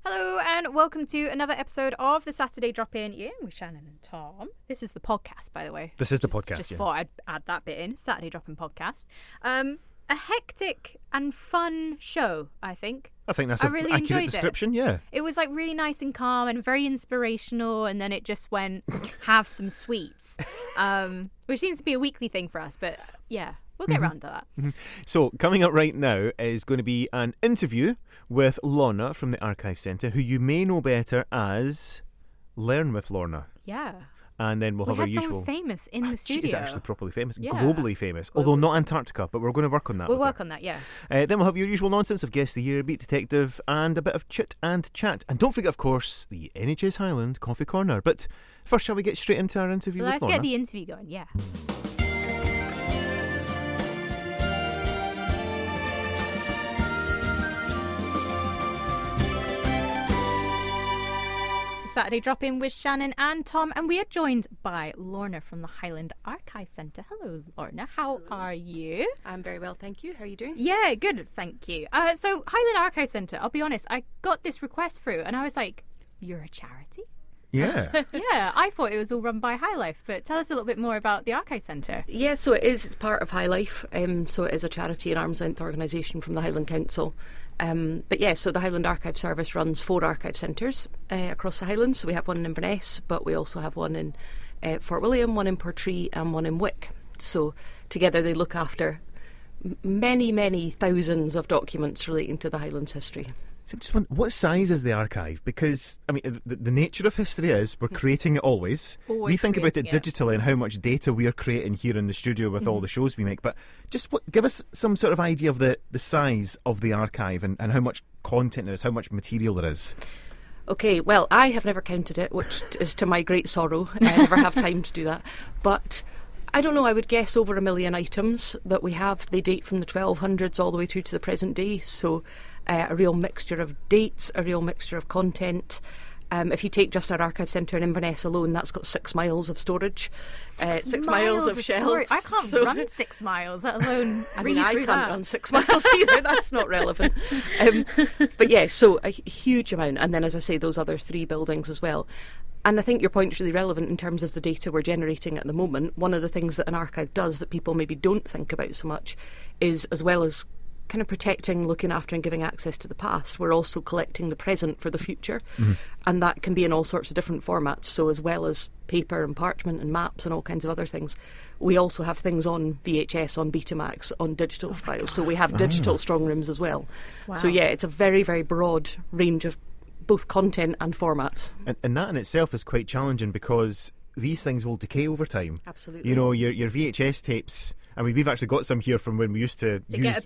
Hello and welcome to another episode of the Saturday Drop-In with Shannon and Tom. This is the podcast, by the way. This is the podcast, Just thought I'd add that bit in. Saturday Drop-In podcast. A hectic and fun show, I think. I think that's a really accurate description, yeah. It was like really nice and calm and very inspirational, and then it just went, have some sweets, which seems to be a weekly thing for us, but yeah. We'll get around to that. So, coming up right now is going to be an interview with Lorna from the Archive Centre, who you may know better as Learn with Lorna. Yeah. And then we'll have our usual... We had someone famous in the studio. She's actually properly famous, yeah. Globally famous, although not Antarctica, but we're going to work on that. We'll work on that, yeah. Then we'll have your usual nonsense of Guess the Year, Beat Detective, and a bit of chit and chat. And don't forget, of course, the NHS Highland Coffee Corner. But first, shall we get straight into our interview with Lorna? Let's get the interview going, yeah. Saturday Drop-In with Shannon and Tom, and we are joined by Lorna from the Highland Archive Centre. Hello, Lorna. How are you? I'm very well, thank you. How are you doing? Yeah, good, thank you. So, Highland Archive Centre, I'll be honest, I got this request through and I was like, you're a charity? Yeah. Yeah, I thought it was all run by High Life, but tell us a little bit more about the Archive Centre. Yeah, so it is. It's part of High Life. So it is a charity and arm's length organisation from the Highland Council. But yeah, so the Highland Archive Service runs 4 archive centres across the Highlands. So we have one in Inverness, but we also have one in Fort William, one in Portree and one in Wick. So together they look after many, many thousands of documents relating to the Highlands history. So I'm just wondering, what size is the archive? Because, I mean, the nature of history is we're creating it always. We think about it digitally and how much data we are creating here in the studio with all the shows we make. But just give us some sort of idea of the size of the archive and how much content there is, how much material there is. Okay, well, I have never counted it, which is to my great sorrow. I never have time to do that. But I don't know, I would guess over 1 million items that we have. They date from the 1200s all the way through to the present day. So a real mixture of dates, a real mixture of content. If you take just our archive centre in Inverness alone, that's got 6 miles of storage, 6 miles of shelves. I can't run 6 miles, let alone I mean, I can't run 6 miles either. That's not relevant. But yeah, so a huge amount. And then, as I say, those other 3 buildings as well. And I think your point's really relevant in terms of the data we're generating at the moment. One of the things that an archive does that people maybe don't think about so much is, as well as kind of protecting, looking after and giving access to the past, we're also collecting the present for the future. And that can be in all sorts of different formats. So as well as paper and parchment and maps and all kinds of other things, we also have things on VHS, on Betamax, on digital files. So we have digital strong rooms as well. Wow. So yeah, it's a very, very broad range of both content and formats. And that in itself is quite challenging because these things will decay over time. Absolutely. You know, your VHS tapes, I mean, we've actually got some here from when we used to use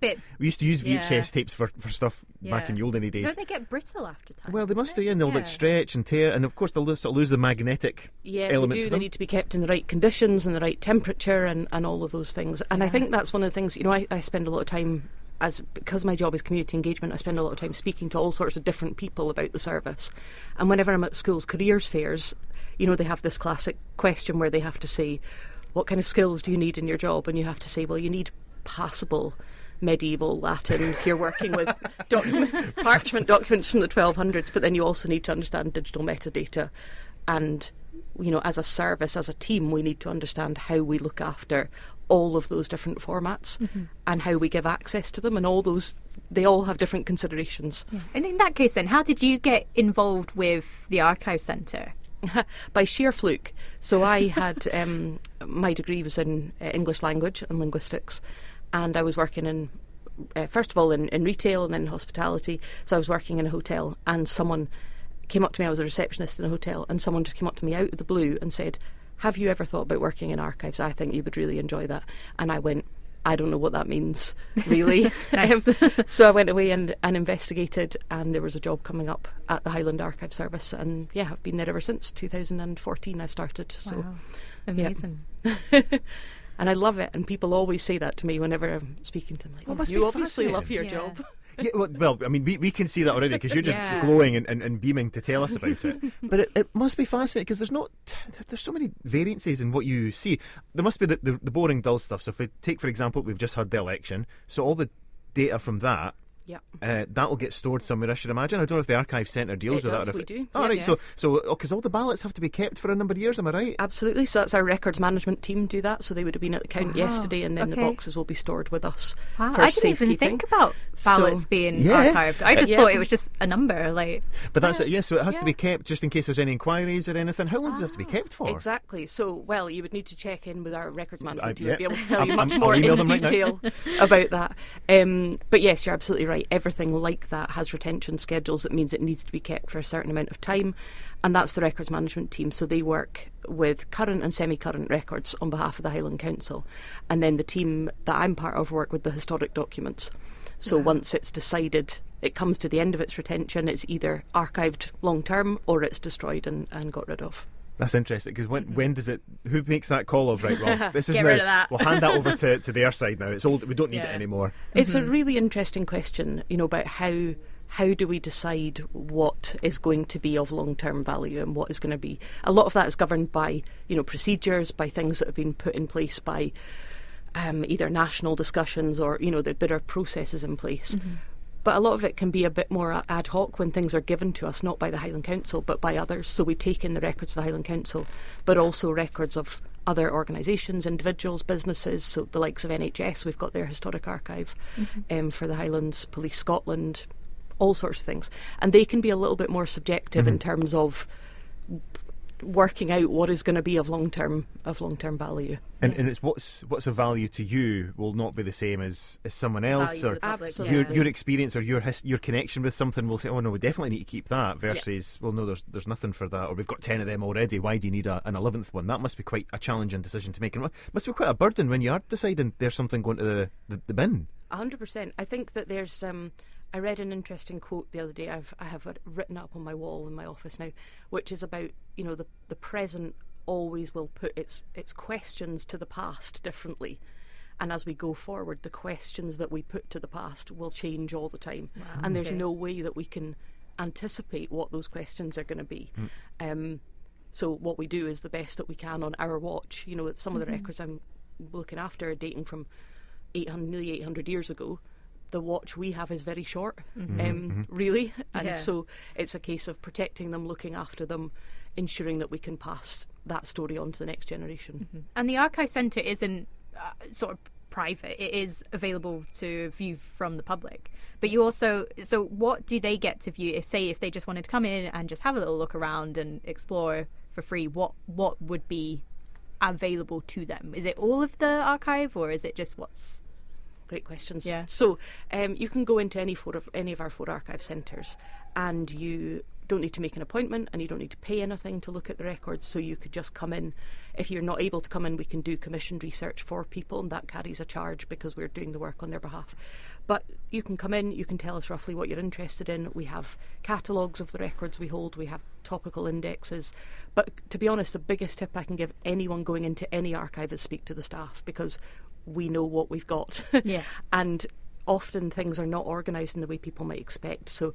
VHS tapes for stuff back in the olden days. Don't they get brittle after time? Well, they must do, and they'll like stretch and tear, and of course they'll lose the magnetic element they do. to them. They need to be kept in the right conditions and the right temperature and all of those things. And I think that's one of the things, you know, I spend a lot of time, because my job is community engagement, I spend a lot of time speaking to all sorts of different people about the service. And whenever I'm at schools' careers fairs, you know, they have this classic question where they have to say, what kind of skills do you need in your job? And you have to say, well, you need passable medieval Latin if you're working with parchment documents from the 1200s, but then you also need to understand digital metadata. And, you know, as a service, as a team, we need to understand how we look after all of those different formats and how we give access to them, and all those, they all have different considerations. Yeah. And in that case then, how did you get involved with the Archive Centre? By sheer fluke. So I had, my degree was in English language and linguistics, and I was working in, first of all in retail and then hospitality. So I was working in a hotel, and someone came up to me, I was a receptionist in a hotel, and someone just came up to me out of the blue and said, have you ever thought about working in archives? I think you would really enjoy that. And I went, I don't know what that means, really. So I went away and investigated, and there was a job coming up at the Highland Archive Service, and yeah, I've been there ever since 2014 I started. So wow. Amazing. Yeah. And I love it, and people always say that to me whenever I'm speaking to them, like, you obviously love your job. Yeah, well, I mean, we can see that already because you're just glowing and beaming to tell us about it. But it must be fascinating because there's so many variances in what you see. There must be the boring, dull stuff. So if we take, for example, we've just had the election, so all the data from that Yeah. That will get stored somewhere, I should imagine. I don't know if the Archive Centre deals with that. Does, we do. Oh, right. So because all the ballots have to be kept for a number of years, am I right? Absolutely. So that's our records management team do that. So they would have been at the count yesterday, and then the boxes will be stored with us. Wow. For I didn't even safekeeping. think about ballots being archived. I just thought it was just a number. But that's it. Yeah. So it has to be kept just in case there's any inquiries or anything. How long does it have to be kept for? Exactly. So, well, you would need to check in with our records management team to be able to tell I'll you much more email in them right detail about that. But yes, you're absolutely right. Everything like that has retention schedules. That means it needs to be kept for a certain amount of time, and that's the records management team. So they work with current and semi-current records on behalf of the Highland Council, and then the team that I'm part of work with the historic documents. So once it's decided, it comes to the end of its retention, it's either archived long term or it's destroyed and got rid of. That's interesting, because when does it? Who makes that call of, right, well, this is Get now, rid of that. we'll hand that over to their side now. It's old. We don't need it anymore. It's a really interesting question, about how do we decide what is going to be of long-term value and what is going to be. A lot of that is governed by, procedures, by things that have been put in place by either national discussions or, there are processes in place. But a lot of it can be a bit more ad hoc when things are given to us, not by the Highland Council, but by others. So we take in the records of the Highland Council, but also records of other organisations, individuals, businesses. So the likes of NHS, we've got their historic archive for the Highlands, Police Scotland, all sorts of things. And they can be a little bit more subjective in terms of working out what is going to be of long-term value. And it's what's of value to you will not be the same as someone else, or your experience or your connection with something will say, oh no, we definitely need to keep that, versus well no, there's nothing for that, or we've got 10 of them already, why do you need an 11th one? That must be quite a challenging decision to make, and must be quite a burden when you are deciding there's something going to the bin. 100%. I think that there's I read an interesting quote the other day. I have it written up on my wall in my office now, which is about the present always will put its questions to the past differently, and as we go forward, the questions that we put to the past will change all the time. Wow, and there's no way that we can anticipate what those questions are going to be. So what we do is the best that we can on our watch. Some of the records I'm looking after are dating from nearly 800 years ago. The watch we have is very short, really. And so it's a case of protecting them, looking after them, ensuring that we can pass that story on to the next generation. And the Archive Centre isn't sort of private. It is available to view from the public. But you also, so what do they get to view? If they just wanted to come in and just have a little look around and explore for free, what would be available to them? Is it all of the archive, or is it just what's... Great questions. Yeah. So you can go into any of our 4 archive centres, and you don't need to make an appointment and you don't need to pay anything to look at the records. So you could just come in. If you're not able to come in, we can do commissioned research for people, and that carries a charge because we're doing the work on their behalf. But you can come in, you can tell us roughly what you're interested in. We have catalogues of the records we hold, we have topical indexes. But to be honest, the biggest tip I can give anyone going into any archive is speak to the staff, because we know what we've got. And often things are not organised in the way people might expect. So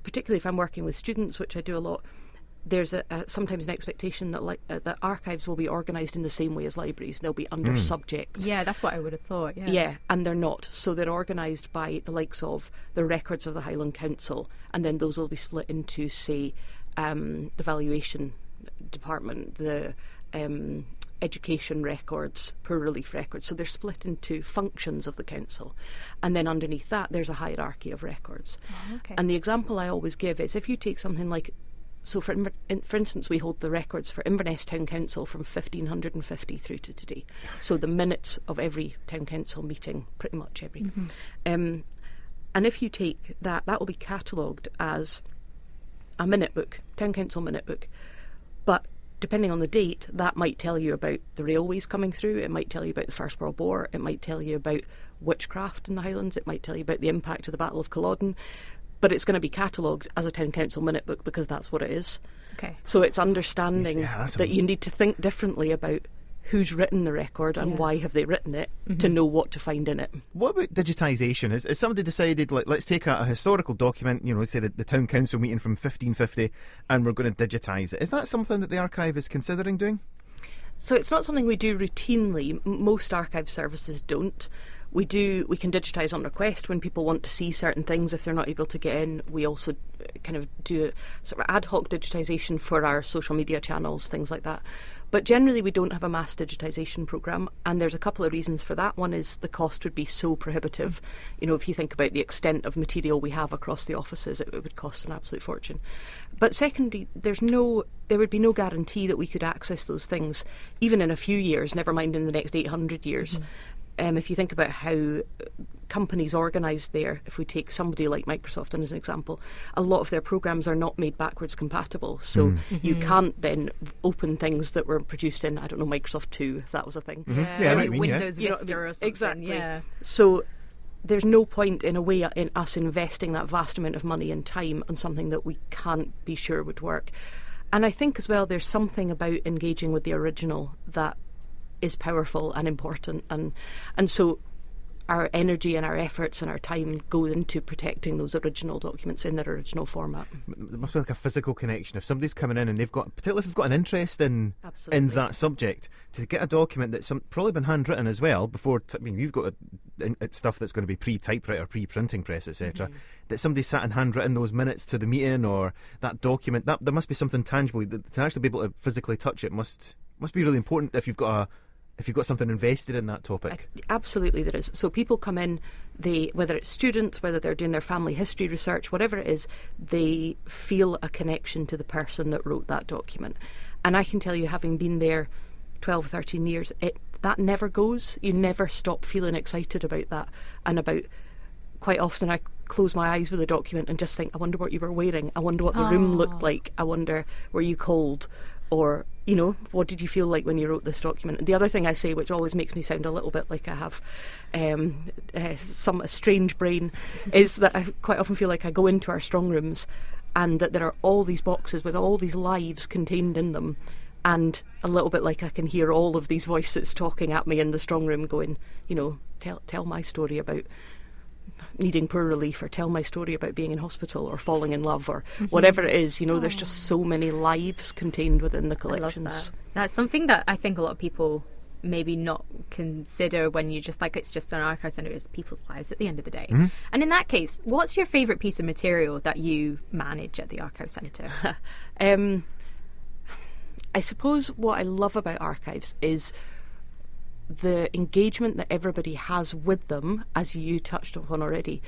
particularly if I'm working with students, which I do a lot, there's sometimes an expectation that that archives will be organised in the same way as libraries. They'll be under subject. Yeah, that's what I would have thought. Yeah, and they're not. So they're organised by the likes of the records of the Highland Council, and then those will be split into, say, the valuation department, the education records, poor relief records. So they're split into functions of the council, and then underneath that there's a hierarchy of records. And the example I always give is, if you take something like, so for instance, we hold the records for Inverness Town Council from 1550 through to today, so the minutes of every town council meeting, pretty much every and if you take that will be catalogued as a minute book, town council minute book. But depending on the date, that might tell you about the railways coming through, it might tell you about the First World War, it might tell you about witchcraft in the Highlands, it might tell you about the impact of the Battle of Culloden, but it's going to be catalogued as a Town Council minute book because that's what it is. Okay. So it's understanding that you need to think differently about who's written the record and why have they written it to know what to find in it. What about digitisation? Has somebody decided, let's take a historical document, say the town council meeting from 1550, and we're going to digitise it? Is that something that the archive is considering doing? So it's not something we do routinely. Most archive services don't. We can digitise on request when people want to see certain things if they're not able to get in. We also kind of do a sort of ad hoc digitisation for our social media channels, things like that. But generally we don't have a mass digitisation programme, and there's a couple of reasons for that. One is the cost would be so prohibitive. You know, if you think about the extent of material we have across the offices, it would cost an absolute fortune. But secondly, there would be no guarantee that we could access those things even in a few years, never mind in the next 800 years. If you think about how companies organise if we take somebody like Microsoft as an example, a lot of their programmes are not made backwards compatible. So you can't then open things that were produced in, I don't know, Microsoft 2, if that was a thing. Like Windows Vista or something. Exactly. Yeah. So there's no point in a way in us investing that vast amount of money and time on something that we can't be sure would work. And I think as well there's something about engaging with the original that is powerful and important, and so our energy and our efforts and our time go into protecting those original documents in their original format. There must be like a physical connection. If somebody's coming in and they've got, particularly if they've got an interest in that subject, to get a document that's probably been handwritten as well before. You've got stuff that's going to be pre-typewriter, pre-printing press, etc. That somebody sat and handwritten those minutes to the meeting or that document. That there must be something tangible to actually be able to physically touch it. Must be really important if you've got something invested in that topic. Absolutely there is. So people come in, whether it's students, whether they're doing their family history research, whatever it is, they feel a connection to the person that wrote that document. And I can tell you, having been there 12, 13 years, that never goes. You never stop feeling excited about that. And about, quite often I close my eyes with a document and just think, I wonder what you were wearing. I wonder what the room looked like. I wonder, were you cold? Or, you know, what did you feel like when you wrote this document? And the other thing I say, which always makes me sound a little bit like I have a strange brain, is that I quite often feel like I go into our strong rooms and that there are all these boxes with all these lives contained in them, and a little bit like I can hear all of these voices talking at me in the strong room going, you know, tell my story about needing poor relief, or tell my story about being in hospital or falling in love, or whatever it is. You know, there's just so many lives contained within the collections. I love that. That's something that I think a lot of people maybe not consider when you just like, it's just an archive centre, it's people's lives at the end of the day. And in that case, what's your favourite piece of material that you manage at the archive centre? I suppose what I love about archives is the engagement that everybody has with them, as you touched upon already,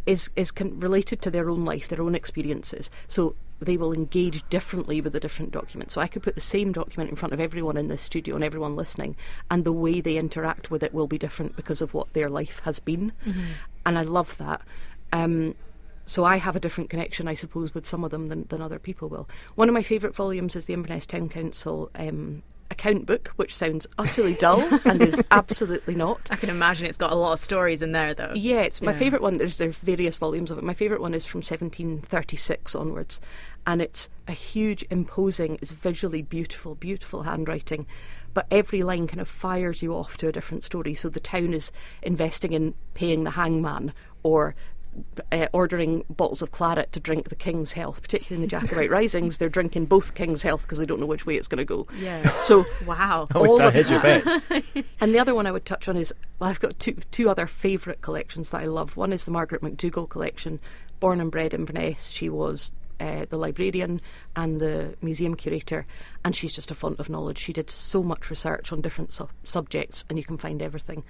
is related to their own life, their own experiences. So they will engage differently with the different documents. So I could put the same document in front of everyone in this studio and everyone listening, and the way they interact with it will be different because of what their life has been. And I love that. So I have a different connection, I suppose, with some of them than other people will. One of my favourite volumes is the Inverness Town Council account book, which sounds utterly dull and is absolutely not. I can imagine it's got a lot of stories in there, though. Yeah, my favourite one. There's various volumes of it. My favourite one is from 1736 onwards, and it's a huge, imposing, it's visually beautiful, beautiful handwriting, but every line kind of fires you off to a different story. So the town is investing in paying the hangman, or ordering bottles of claret to drink the king's health. Particularly in the Jacobite Risings, they're drinking both king's health because they don't know which way it's going to go. Yeah. So wow. All of hedge your bets. And the other one I would touch on is, well, I've got two other favourite collections that I love. One is the Margaret McDougall collection. Born and bred Inverness, she was the librarian and the museum curator, and she's just a font of knowledge. She did so much research on different subjects, and you can find everything.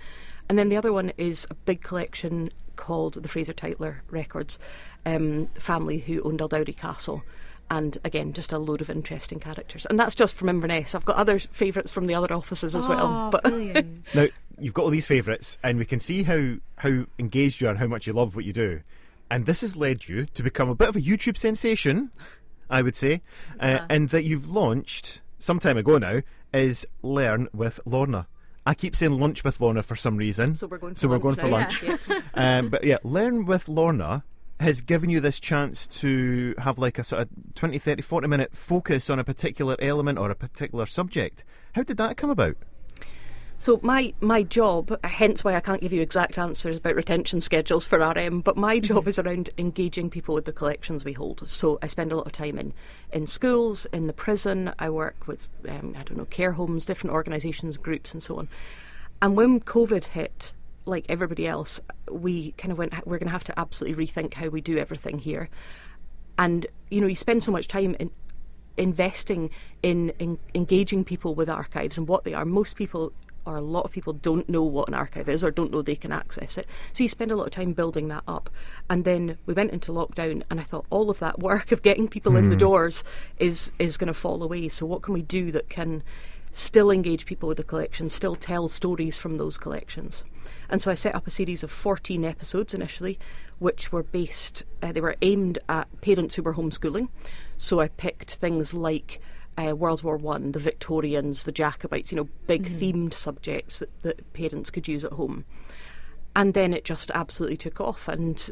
And then the other one is a big collection called the Fraser Tytler Records, family who owned Eldowrie Castle, and again just a load of interesting characters. And that's just from Inverness. I've got other favourites from the other offices as well. But brilliant. Now you've got all these favourites, and we can see how engaged you are and how much you love what you do. And this has led you to become a bit of a YouTube sensation, I would say, and that you've launched some time ago now is Learn with Lorna. I keep saying lunch with Lorna for some reason. So we're going for lunch. Yeah. But yeah, Learn with Lorna has given you this chance to have like a sort of 20, 30, 40 minute focus on a particular element or a particular subject. How did that come about? So my job, hence why I can't give you exact answers about retention schedules for RM, but my job is around engaging people with the collections we hold. So I spend a lot of time in schools, in the prison. I work with, care homes, different organisations, groups and so on. And when COVID hit, like everybody else, we kind of went, we're going to have to absolutely rethink how we do everything here. And, you spend so much time investing in engaging people with archives and what they are. Most people, or a lot of people, don't know what an archive is or don't know they can access it. So you spend a lot of time building that up. And then we went into lockdown, and I thought all of that work of getting people in the doors is going to fall away. So what can we do that can still engage people with the collection, still tell stories from those collections? And so I set up a series of 14 episodes initially, which were they were aimed at parents who were homeschooling. So I picked things like World War I, the Victorians, the Jacobites, big themed subjects that parents could use at home. And then it just absolutely took off. And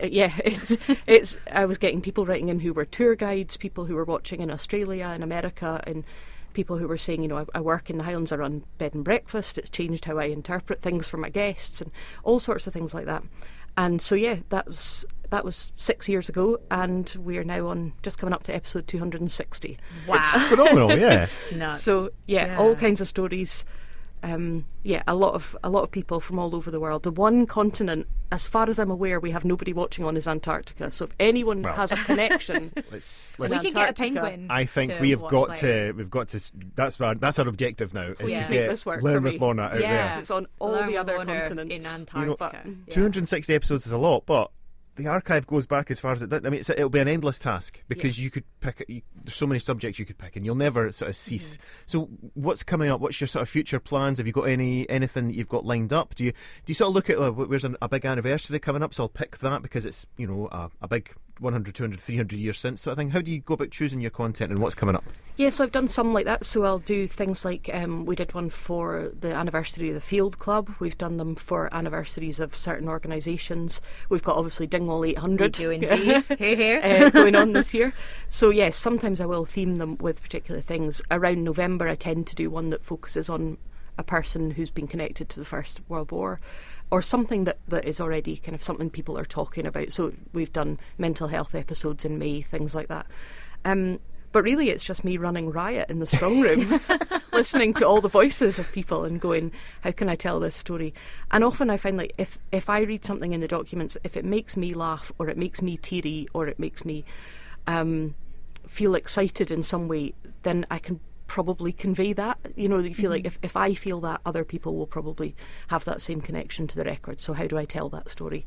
I was getting people writing in who were tour guides, people who were watching in Australia and America, and people who were saying, I work in the Highlands, I run bed and breakfast, it's changed how I interpret things for my guests, and all sorts of things like that. And so, that was 6 years ago, and we are now on just coming up to episode 260. Wow. It's phenomenal, yeah. Nuts. So, all kinds of stories. A lot of people from all over the world. The one continent, as far as I'm aware, we have nobody watching on is Antarctica. So if anyone has a connection, let's we can get a penguin. I think we've got to. That's our objective now. Is to get Learn with Lorna out there. It's on all Learn the other Lorna continents in Antarctica. 260 episodes is a lot, but the archive goes back as far as it does. I mean, it'll be an endless task because you could pick. There's so many subjects you could pick, and you'll never sort of cease. So, what's coming up? What's your sort of future plans? Have you got anything that you've got lined up? Do you sort of look at where's a big anniversary coming up? So I'll pick that because it's a big 100, 200, 300 years since sort of thing. How do you go about choosing your content and what's coming up? Yeah, so I've done some like that. So I'll do things like we did one for the anniversary of the Field Club. We've done them for anniversaries of certain organisations. We've got obviously Dingwall 800. We do indeed. Here. Going on this year. So yes, sometimes I will theme them with particular things. Around November I tend to do one that focuses on a person who's been connected to the First World War, or something that is already kind of something people are talking about. So we've done mental health episodes in May, things like that. But really it's just me running riot in the strong room, listening to all the voices of people and going, how can I tell this story? And often I find, like, if I read something in the documents, if it makes me laugh or it makes me teary or it makes me feel excited in some way, then I can probably convey that. You feel like if I feel that, other people will probably have that same connection to the record. So how do I tell that story?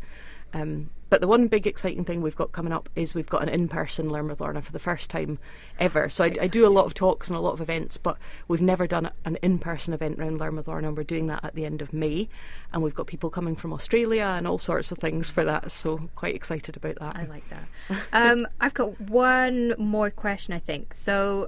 But the one big exciting thing we've got coming up is we've got an in-person Learn with Lorna for the first time ever. So I do a lot of talks and a lot of events, but we've never done an in-person event around Learn with Lorna, and we're doing that at the end of May. And we've got people coming from Australia and all sorts of things for that. So quite excited about that. I like that. I've got one more question, I think. So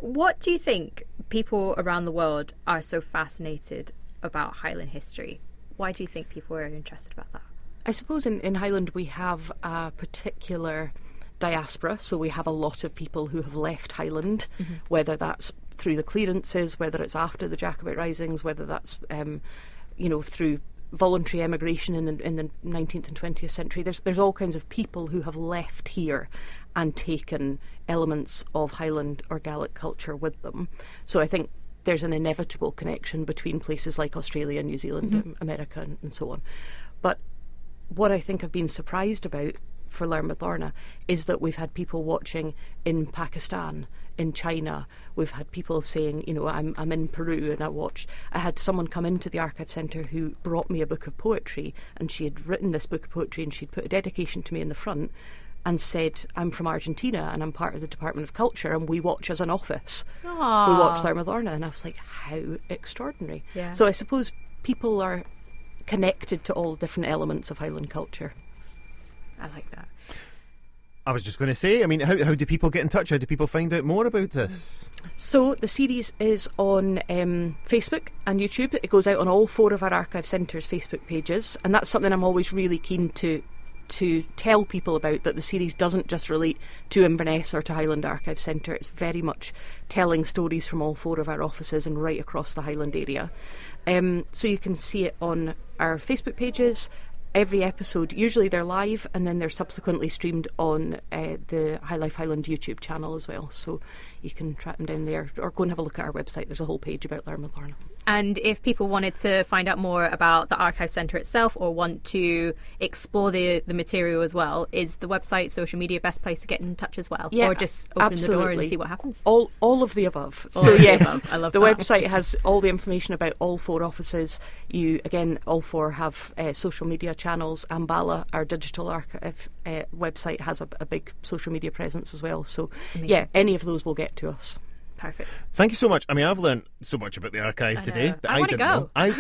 what do you think people around the world are so fascinated about Highland history? Why do you think people are interested about that? I suppose in Highland we have a particular diaspora, so we have a lot of people who have left Highland, whether that's through the clearances, whether it's after the Jacobite Risings, whether that's through voluntary emigration in the 19th and 20th century. There's all kinds of people who have left here and taken elements of Highland or Gaelic culture with them. So I think there's an inevitable connection between places like Australia, New Zealand, America and so on. But what I think I've been surprised about for Learn with Lorna is that we've had people watching in Pakistan, in China. We've had people saying, I'm in Peru and I had someone come into the Archive Centre who brought me a book of poetry, and she had written this book of poetry and she'd put a dedication to me in the front and said, I'm from Argentina and I'm part of the Department of Culture and we watch as an office. Aww. We watch Learn with Lorna. And I was like, how extraordinary. Yeah. So I suppose people are connected to all different elements of Highland culture. I like that. I was just going to say, I mean, how do people get in touch? How do people find out more about this? So the series is on Facebook and YouTube. It goes out on all 4 of our Archive Centre's Facebook pages, and that's something I'm always really keen to tell people about, that the series doesn't just relate to Inverness or to Highland Archive Centre. It's very much telling stories from all 4 of our offices and right across the Highland area. So you can see it on our Facebook pages. Every episode, usually they're live and then they're subsequently streamed on the High Life Highland YouTube channel as well. So you can track them down there or go and have a look at our website. There's a whole page about Learn with Lorna. And if people wanted to find out more about the Archive Centre itself or want to explore the material as well, is the website, social media, best place to get in touch as well? Yeah, or just open absolutely. the door and see what happens? All of the above. All So of the yes, above. I love the that. website has all the information about all 4 offices. All 4 have social media channels. Ambala, our digital archive website, has a big social media presence as well. So yeah, any of those will get to us. Perfect. Thank you so much. I mean, I've learned so much about the archive today that I I wanna didn't go. know.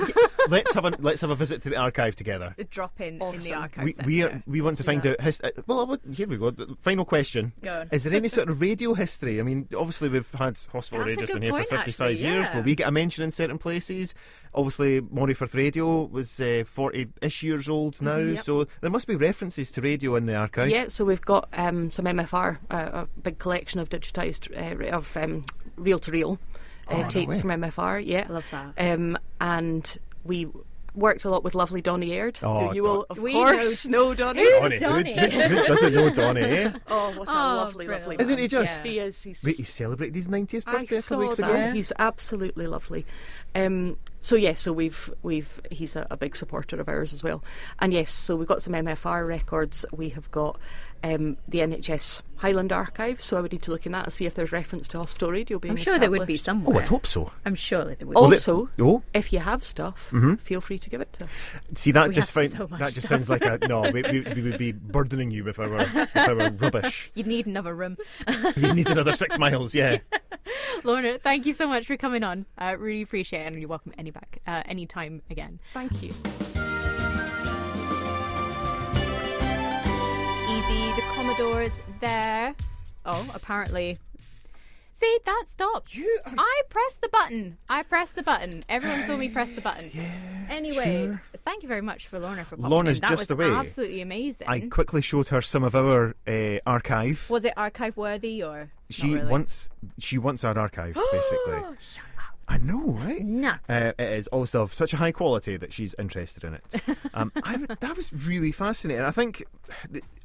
Let's have a visit to the archive together. A drop in the Awesome. Archive Centre. We want to find out. Here we go. The final question. Go on. Is there any sort of radio history? I mean, obviously we've had hospital That's a radio's good been here for point, 55 actually, years. yeah. Will we get a mention in certain places? Obviously, Morayfirth Radio was 40-ish years old now, Yep. so there must be references to radio in the archive. Yeah, so we've got some MFR, a big collection of digitised reel-to-reel no tapes way. from MFR. Yeah, I love that. And we worked a lot with lovely Donnie Aird, Oh, who you will of We course know Donnie. Who's Donny. Donny? Who doesn't know Donny, eh? Oh, what a lovely, brilliant. lovely Isn't man. he just? Yeah. He is. He's Wait, he celebrated his 90th I birthday a couple saw of weeks that. ago. Yeah. He's absolutely lovely. So he's a big supporter of ours as well. And yes, so we've got some MFR records. We have got the NHS Highland Archive. So I would need to look in that and see if there's reference to hospital radio being I'm sure there would be established. somewhere. Oh, I'd hope so. I'm sure there would. Also, Oh, if you have stuff, feel free to give it to us. see, that We just have so much that just stuff. sounds like a no. We would be burdening you with our rubbish. You'd need another room. You need another 6 miles, yeah. Lorna, thank you so much for coming on. I really appreciate it, and you're welcome anytime again. Thank you. Easy, the Commodore's there. Oh, apparently. See, that stopped. I pressed the button. Everyone saw me press the button. Anyway, sure. thank you very much for Lorna for popping Lorna's in. That just was away. absolutely amazing. I quickly showed her some of our archive. Was it archive worthy or She not really? wants our archive, basically. Shut up. I know, right? Nuts. It is also of such a high quality that she's interested in it. That was really fascinating. I think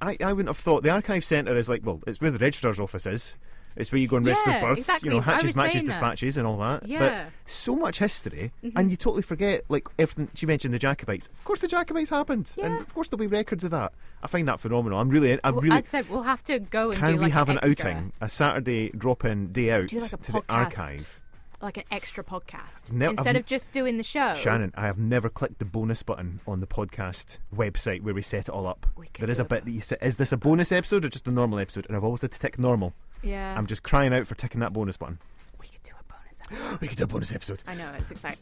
I wouldn't have thought the Archive Centre is like, well, it's where the registrar's office is. It's where you go and register Yeah, births, exactly. I hatches, was matches, saying that. dispatches, and all that. Yeah. But so much history, and you totally forget, like, everything. She mentioned the Jacobites. Of course, the Jacobites happened, and Yeah. of course there'll be records of that. I find that phenomenal. I'm really. I said we'll have to go and Can do we like have an extra, outing, a Saturday drop-in day out Do like a to the podcast. archive? like an extra podcast No, instead I've- of just doing the show. Shannon, I have never clicked the bonus button on the podcast website where we set it all up. We could There is do a bit that you say, is this a bonus episode or just a normal episode? And I've always had to tick normal. Yeah, I'm just crying out for ticking that bonus button. we could do a bonus episode. We could do a bonus episode. I know, it's exciting.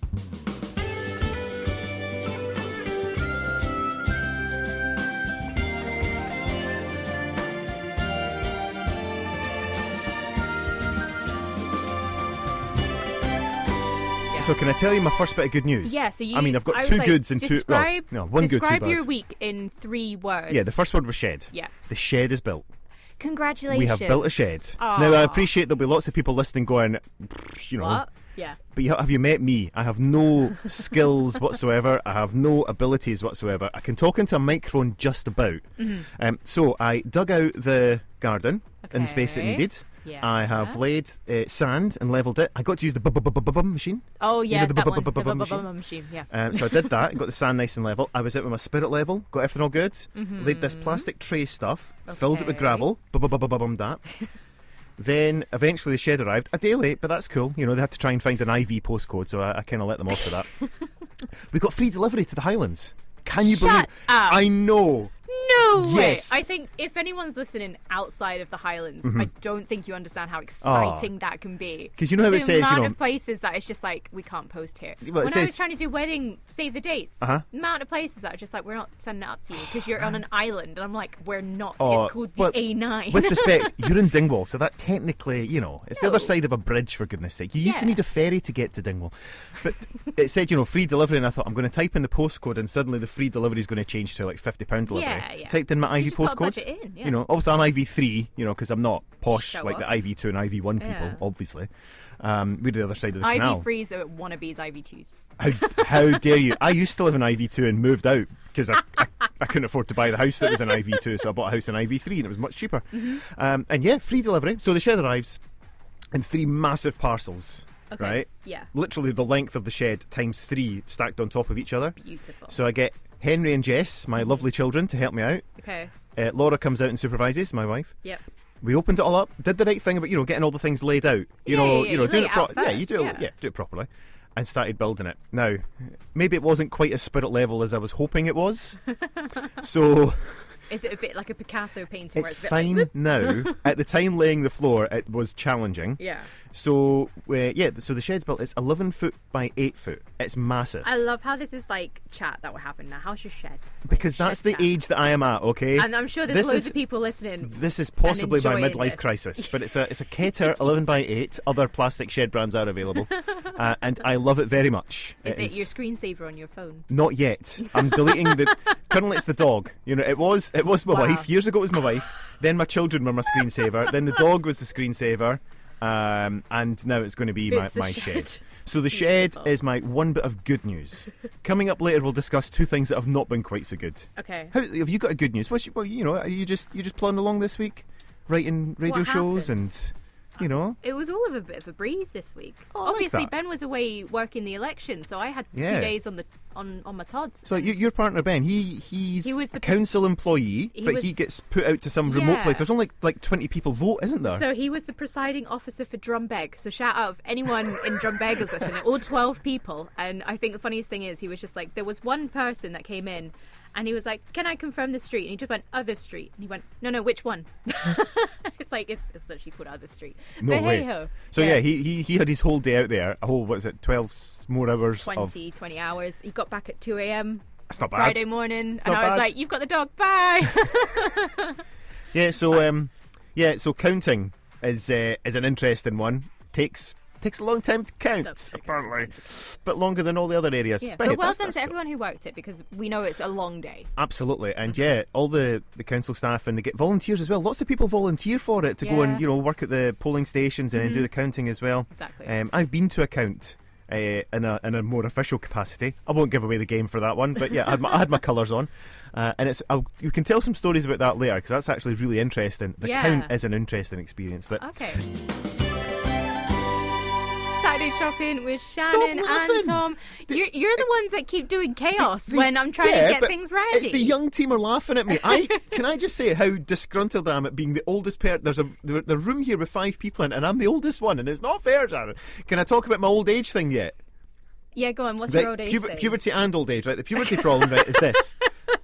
So can I tell you my first bit of good news? Yeah, so you. I mean, I've got I was two like, goods and two. Well, describe- no, one good, two Describe bad. your week in 3 words. Yeah, the first word was shed. Yeah. The shed is built. Congratulations. We have built a shed. Aw. Now I appreciate there'll be lots of people listening going, you know. What? Yeah. But have you met me? I have no skills whatsoever. I have no abilities whatsoever. I can talk into a microphone just about. Mm-hmm. So I dug out the garden in the space it Okay. needed. Yeah. I have laid sand and levelled it. I got to use the bum machine. Oh yeah, know the that one. bu-bu-bu-bu-bum The machine? bu-bu-bu-bum machine. Yeah. So I did that, got the sand nice and level. I was out with my spirit level, got everything all good. Laid this plastic tray stuff, filled it with Okay. gravel, bum that. Then eventually the shed arrived, a day late, but that's cool. You know, they had to try and find an IV postcode, so I kind of let them off for that. We got free delivery to the Highlands. Can you Shut believe? up. I know. No way! Yes. I think if anyone's listening outside of the Highlands, Mm-hmm. I don't think you understand how exciting that can be. 'Cause you know how the it says, you amount know- of places that it's just like we can't post here. Well, it when I was says- trying to do wedding save the dates, Uh-huh. the amount of places that are just like we're not sending it up to you because you're on an island, and I'm like we're not. Oh, It's called the well, A9. With respect, you're in Dingwall, so that technically, you know, it's the No. other side of a bridge, for goodness sake. You used to Yeah. need a ferry to get to Dingwall. But it said, you know, free delivery, and I thought, I'm going to type in the postcode, and suddenly the free delivery is going to change to like £50 delivery. Yeah. Typed in my You IV just gotta postcode. budget in, yeah. You know, obviously I'm IV3, you know, because I'm not posh Show like off. the IV2 and IV1 people, Yeah. obviously. We're the other side of the canal. IV3s are wannabes IV2s. How dare you? I used to live in IV2 and moved out because I couldn't afford to buy the house that was in IV2, so I bought a house in IV3 and it was much cheaper. And yeah, free delivery. So the shed arrives in 3 massive parcels. Okay. right? Yeah. Literally the length of the shed times 3 stacked on top of each other. Beautiful. So I get Henry and Jess, my lovely children, to help me out. Okay. Laura comes out and supervises, my wife. Yep. We opened it all up, did the right thing about getting all the things laid out. You know, you doing lay it out first, do it properly, and started building it. Now, maybe it wasn't quite as spirit level as I was hoping it was. So. Is it a bit like a Picasso painting? It's fine now. At the time laying the floor, it was challenging. Yeah. So, so the shed's built. It's 11 foot by 8 foot. It's massive. I love how this is like chat that we're having now. How's your shed? Because that's the age that I am at, okay? And I'm sure there's loads of people listening. This is possibly my enjoying midlife this. crisis, but it's a Keter 11 by 8. Other plastic shed brands are available, and I love it very much. Is it your screensaver on your phone? Not yet. I'm deleting the. Currently, it's the dog. It was my wife. Years ago, it was my wife. Then my children were my screensaver. Then the dog was the screensaver. And now it's going to be my shed. So the shed is my one bit of good news. Coming up later, we'll discuss 2 things that have not been quite so good. Okay. Have you got a good news? Are you just plodding along this week, writing radio shows and. It was all of a bit of a breeze this week. Oh, Obviously, like that. Ben was away working the election, so I had 2 days on my Tods. So your partner Ben, he was the a council employee, but he gets put out to some remote place. There's only like 20 people vote, isn't there? So he was the presiding officer for Drumbeg. So shout out if anyone in Drumbeg is listening, all 12 people. And I think the funniest thing is he was just like, there was one person that came in. And he was like, can I confirm the street? And he just went, other street. And he went, no, which one? It's like, it's essentially called other street. No but way. hey-ho. So he had his whole day out there, 12 more hours 20 hours. He got back at 2 a.m. That's not bad. Friday morning. It's and not I was bad. like, you've got the dog, bye. So counting is an interesting one. Takes a long time to count, apparently, but longer than all the other areas. Yeah. But But well done that's to everyone who worked it, because we know it's a long day. Absolutely, and all the council staff, and they get volunteers as well. Lots of people volunteer for it to go and work at the polling stations and then do the counting as well. Exactly. I've been to a count in a more official capacity. I won't give away the game for that one, but I had my colours on, and you can tell some stories about that later, because that's actually really interesting. The count is an interesting experience, but okay. Saturday shopping with Shannon and Tom. You're the ones that keep doing chaos when I'm trying to get things ready. It's the young team are laughing at me. Can I just say how disgruntled I am at being the oldest pair? There's a room here with 5 people in, and I'm the oldest one, and it's not fair, Shannon. Can I talk about my old age thing yet? Yeah, go on. What's your old age thing? Puberty and old age, right? The puberty problem, right, is this.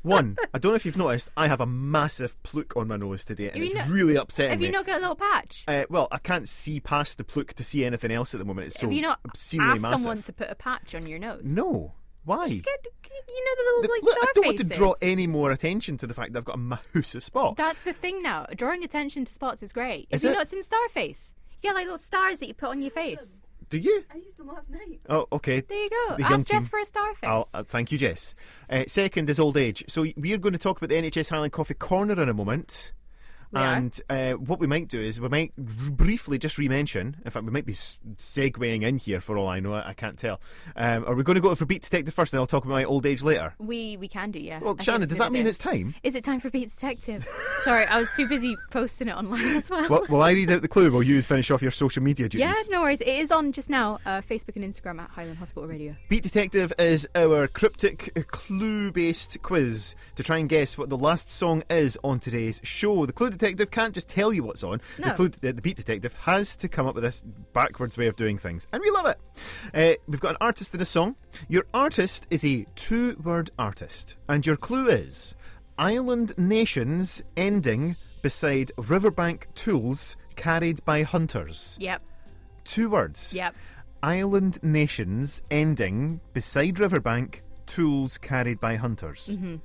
One, I don't know if you've noticed, I have a massive pluke on my nose today, and it's really upsetting me. Have you not got a little patch? Well, I can't see past the pluke to see anything else at the moment. It's so have you not obscenely asked massive. someone to put a patch on your nose? No. Why? Just get, the little Look, star I don't want to faces. draw any more attention to the fact that I've got a massive spot. That's the thing now. Drawing attention to spots is great. Is Have you it? not seen Starface? You get like little stars that you put on your face. Do you? I used them last night. Oh, okay. There you go. The young Ask Jess team. for a star face. Thank you, Jess. Second is old age. So we are going to talk about the NHS Highland Coffee Corner in a moment. And what we might do is we might briefly just re-mention, in fact we might be segueing in here for all I know, I can't tell. Are we going to go for Beat Detective first and I'll talk about my old age later? We can do, yeah. Well, I think Shannon, it's does a that good mean idea. it's time? Is it time for Beat Detective? Sorry, I was too busy posting it online as well. Will I read out the clue while you finish off your social media duties? Yeah, no worries. It is on just now, Facebook and Instagram at Highland Hospital Radio. Beat Detective is our cryptic clue-based quiz to try and guess what the last song is on today's show. The Clue Detective can't just tell you what's on. No. The Beat Detective has to come up with this backwards way of doing things, and we love it. We've got an artist and a song. Your artist is a 2-word artist, and your clue is island nations ending beside riverbank tools carried by hunters. Yep. 2 words. Yep. Island nations ending beside riverbank tools carried by hunters. Mm-hmm.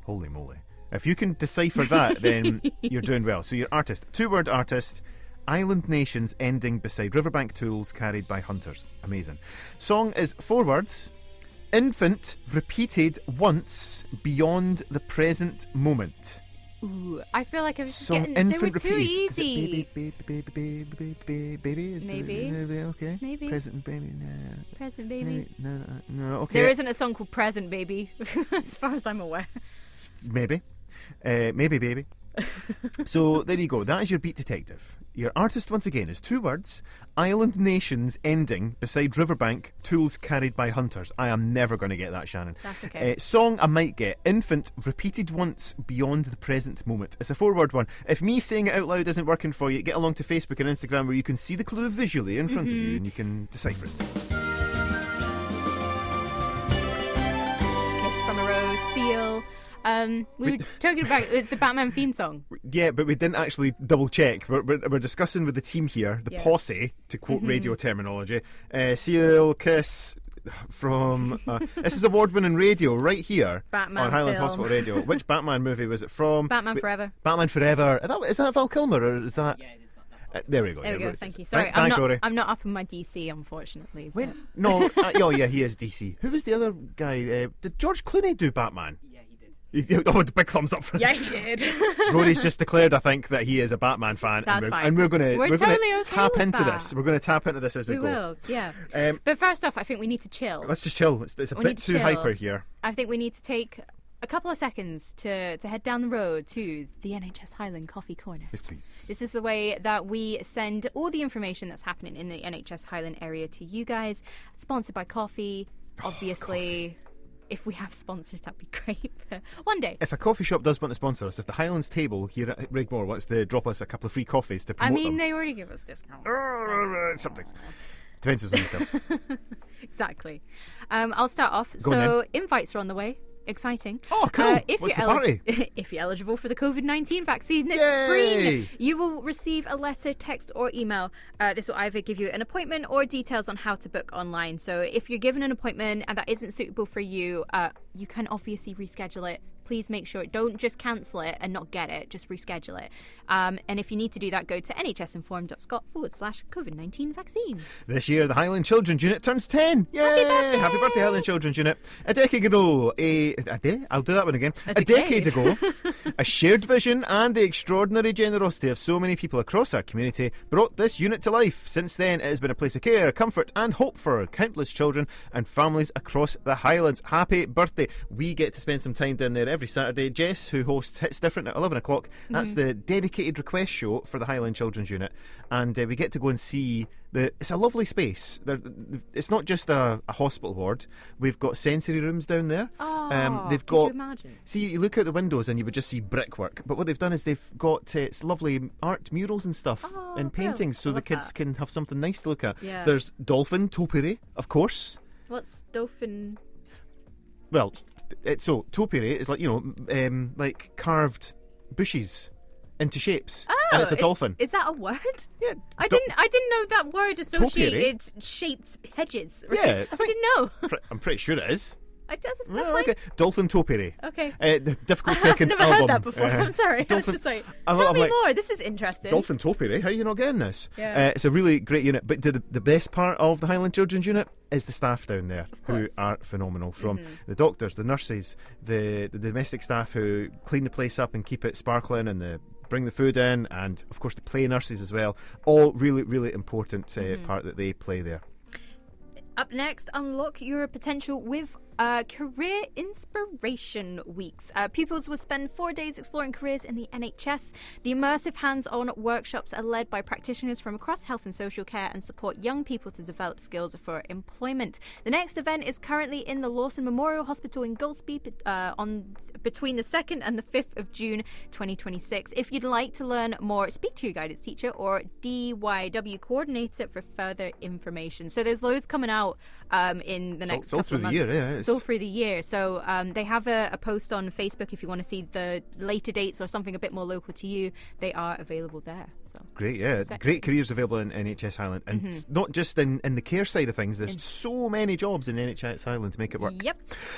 Holy moly. If you can decipher that, then you're doing well. So your artist, 2-word artist, island nations ending beside riverbank tools carried by hunters. Amazing. Song is 4 words. Infant repeated once beyond the present moment. Ooh, I feel like I'm just Song getting... They were infant too repeat. Is it easy. baby? Is Maybe. Okay. Maybe. Present baby. No. Present Baby. No. Okay. There isn't a song called Present Baby, as far as I'm aware. Maybe. Maybe baby. So there you go. That is your beat detective. Your artist, once again, is 2 words. Island nations ending beside riverbank. Tools carried by hunters. I am never going to get that, Shannon. That's okay. Song I might get. Infant repeated once beyond the present moment. It's a 4-word one. If me saying it out loud isn't working for you, get along to Facebook and Instagram where you can see the clue visually in front of you and you can decipher it. Kiss from a Rose, Seal. We were talking about it was the Batman theme song. Yeah, but we didn't actually double check. We're discussing with the team here, the posse, to quote radio terminology. Seal, Kiss from this is award-winning radio right here Batman on Highland film. Hospital Radio. Which Batman movie was it from? Batman Forever. Batman Forever. Is that Val Kilmer or is that? Yeah, it is. There we go. There we go. Thank you. Sorry, Right, thanks, Rory. I'm not up in my DC, unfortunately. Wait, no. Oh yeah, he is DC. Who was the other guy? Did George Clooney do Batman? Yeah, he did. Oh, the big thumbs up for Yeah, he did. Rory's just declared, I think, that he is a Batman fan, That's and fine. we're going to We're totally okay tap with into that. this. We're going to tap into this as we We go. will, yeah. Um, But first off, I think we need to chill. Let's just chill. It's a We bit need to too chill. hyper here. I think we need to take a couple of seconds to head down the road to the NHS Highland Coffee Corner. Yes, please. This is the way that we send all the information that's happening in the NHS Highland area to you guys. Sponsored by coffee, obviously. If we have sponsors, that'd be great. One day. If a coffee shop does want to sponsor us, if the Highlands table here at Rigmore wants to drop us a couple of free coffees to promote them. They already give us discount. Something. Depends who's on the till. Exactly. I'll start off. Go on So invites are on the way. Exciting. Oh, cool. If What's you're the party? if you're eligible for the COVID-19 vaccine this Yay! spring, you will receive a letter, text, or email. This will either give you an appointment or details on how to book online. So if you're given an appointment and that isn't suitable for you, you can obviously reschedule it. Please make sure, don't just cancel it and not get it, just reschedule it. And if you need to do that, go to nhsinformed.scot/COVID-19 vaccine. This year, the Highland Children's Unit turns 10. Yay! Happy birthday, Highland Children's Unit. A decade ago, I'll do that one again. A decade ago, a shared vision and the extraordinary generosity of so many people across our community brought this unit to life. Since then, it has been a place of care, comfort and hope for countless children and families across the Highlands. Happy birthday. We get to spend some time down there every Saturday. Jess, who hosts Hits Different at 11 o'clock, that's the dedicated request show for the Highland Children's Unit, and we get to go and see it's a lovely space. It's not just a hospital ward. We've got sensory rooms down there. They've could got. you imagine? See, you look out the windows and you would just see brickwork, but what they've done is they've got it's lovely art murals and stuff and paintings, so I the love kids that. can have something nice to look at. Yeah. There's dolphin topiary, of course. What's dolphin? Well, so topiary is like like carved bushes into shapes, and it's a dolphin. Is that a word? Yeah, I didn't know that word associated Topiary? shaped hedges. Yeah, I didn't know. I'm pretty sure it is. That's Well, fine. okay. Dolphin topiary. Okay. The difficult I've second never album. heard that before. I'm sorry. Dolphin, I was just like, I'm tell me like, more. This is interesting. Dolphin topiary. How are you not getting this? Yeah. It's a really great unit. But the best part of the Highland Children's Unit is the staff down there, who course. are phenomenal. From the doctors, the nurses, the domestic staff who clean the place up and keep it sparkling, and bring the food in, and of course the play nurses as well. All really, really important part that they play there. Up next, unlock your potential with Career Inspiration Weeks. Pupils will spend 4 days exploring careers in the NHS. The immersive hands-on workshops are led by practitioners from across health and social care and support young people to develop skills for employment. The next event is currently in the Lawson Memorial Hospital in Golspie between the 2nd and the 5th of June 2026. If you'd like to learn more, speak to your guidance teacher or DYW coordinator for further information. So there's loads coming out in the next couple of months. Year, yeah, it's all through the year. So they have a post on Facebook if you want to see the later dates or something a bit more local to you. They are available there. So Great, yeah. exactly. Great careers available in NHS Highland. And not just in the care side of things, there's so many jobs in NHS Highland to make it work. Yep,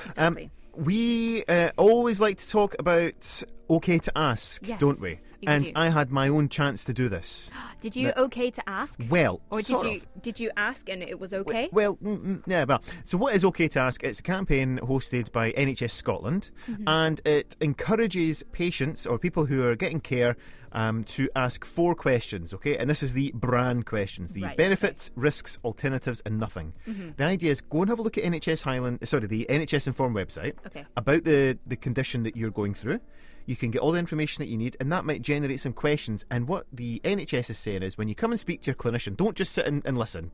exactly. We always like to talk about OK to ask, Yes, don't we? we And do. I had my own chance to do this. Did you okay to ask? Well, Or sort of. did you ask and it was okay? Well, yeah, well. So what is OK to Ask? It's a campaign hosted by NHS Scotland, and it encourages patients or people who are getting care to ask 4 questions, okay? And this is the brand questions, the Right, benefits, risks, alternatives, and nothing. The idea is go and have a look at the NHS Informed website Okay. about the condition that you're going through. you can get all the information that you need, and that might generate some questions. And what the NHS is saying is, when you come and speak to your clinician, don't just sit and listen.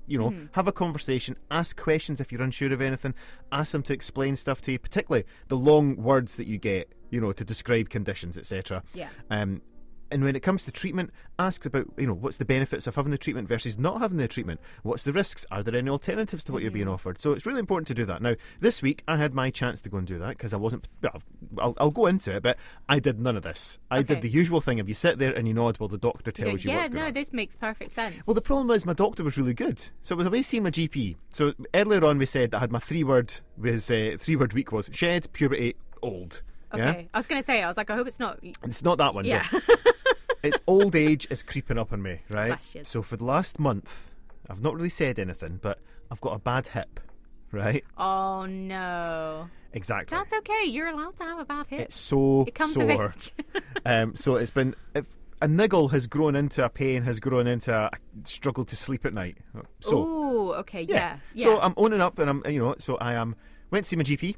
Have a conversation, ask questions if you're unsure of anything, ask them to explain stuff to you, particularly the long words that you get, to describe conditions, etc. Yeah. And when it comes to treatment, ask about, what's the benefits of having the treatment versus not having the treatment? What's the risks? Are there any alternatives to what you're being offered? So it's really important to do that. Now, this week, I had my chance to go and do that because I wasn't... I'll go into it, but I did none of this. I did the usual thing of you sit there and you nod while the doctor tells you what's going on. Yeah, no, this makes perfect sense. Well, the problem is my doctor was really good. So it was away seeing my GP. So earlier on we said that I had my three-word week was shed, puberty, old. Okay, yeah? I was going to say, I was like, I hope it's not... It's not that one. Yeah. No. It's old age is creeping up on me, right? Questions. So for the last month, I've not really said anything, but I've got a bad hip, right? Oh, no. Exactly. That's okay. You're allowed to have a bad hip. It's so it comes sore. Of age. So it's been... If a niggle has grown into a pain, has grown into a struggle to sleep at night. So, ooh, okay, yeah. So I'm owning up, and went to see my GP,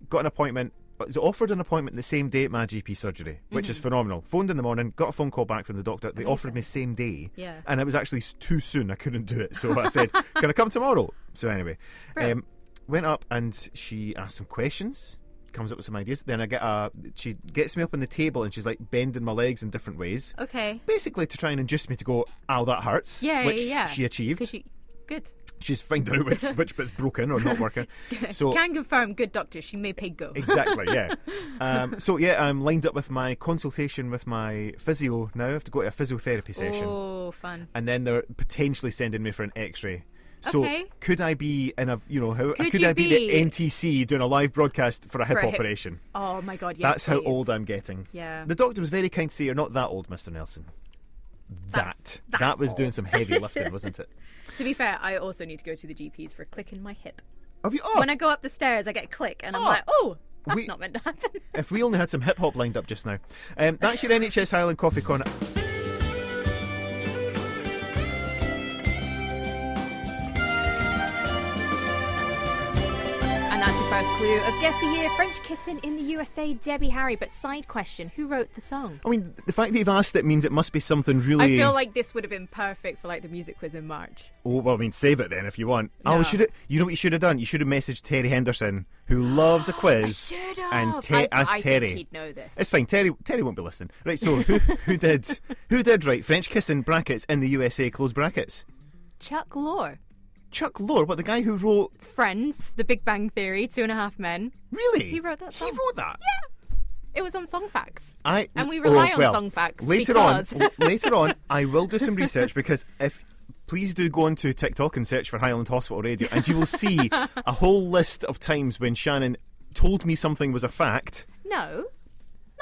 got an appointment. I was offered an appointment the same day at my GP surgery, which is phenomenal. Phoned in the morning, got a phone call back from the doctor. They offered me same day, and it was actually too soon. I couldn't do it, so I said, "Can I come tomorrow?" So anyway, went up and she asked some questions, comes up with some ideas. Then she gets me up on the table and she's like bending my legs in different ways. Okay. Basically to try and induce me to go, "Ow, that hurts." Which she achieved. Good. She's finding out which bit's broken or not working. So can confirm, good doctor. She may pay go. Exactly, yeah. I'm lined up with my consultation with my physio now. I have to go to a physiotherapy session. Oh, fun. And then they're potentially sending me for an X-ray. So could I be in a, could I be the NTC doing a live broadcast for a hip operation? Oh my God, yes. That's how old I'm getting. Yeah. The doctor was very kind to say, "You're not that old, Mr. Nelson." That was doing some heavy lifting, wasn't it? To be fair, I also need to go to the GPs for a click in my hip. Have you? When I go up the stairs, I get a click, and I'm like, that's not meant to happen. If we only had some hip hop lined up just now. That's your NHS Highland Coffee Corner. And that's your first clue of Guess the Year, French Kissing in the USA, Debbie Harry. But side question, who wrote the song? I mean, the fact that you've asked it means it must be something really... I feel like this would have been perfect for like the music quiz in March. Oh, well, I mean, save it then if you want. No. Oh, you know what you should have done? You should have messaged Terry Henderson, who loves a quiz. I should have. And asked Terry. Think he'd know this. It's fine. Terry won't be listening. Right, so who did write French Kissing brackets in the USA close brackets? Chuck Lorre. Chuck Lorre, what, the guy who wrote... Friends, The Big Bang Theory, 2.5 Men. Really? He wrote that song. He wrote that? Yeah. It was on Song Facts. And we rely on Song Facts later on, I will do some research because please do go onto TikTok and search for Highland Hospital Radio and you will see a whole list of times when Shannon told me something was a fact. No.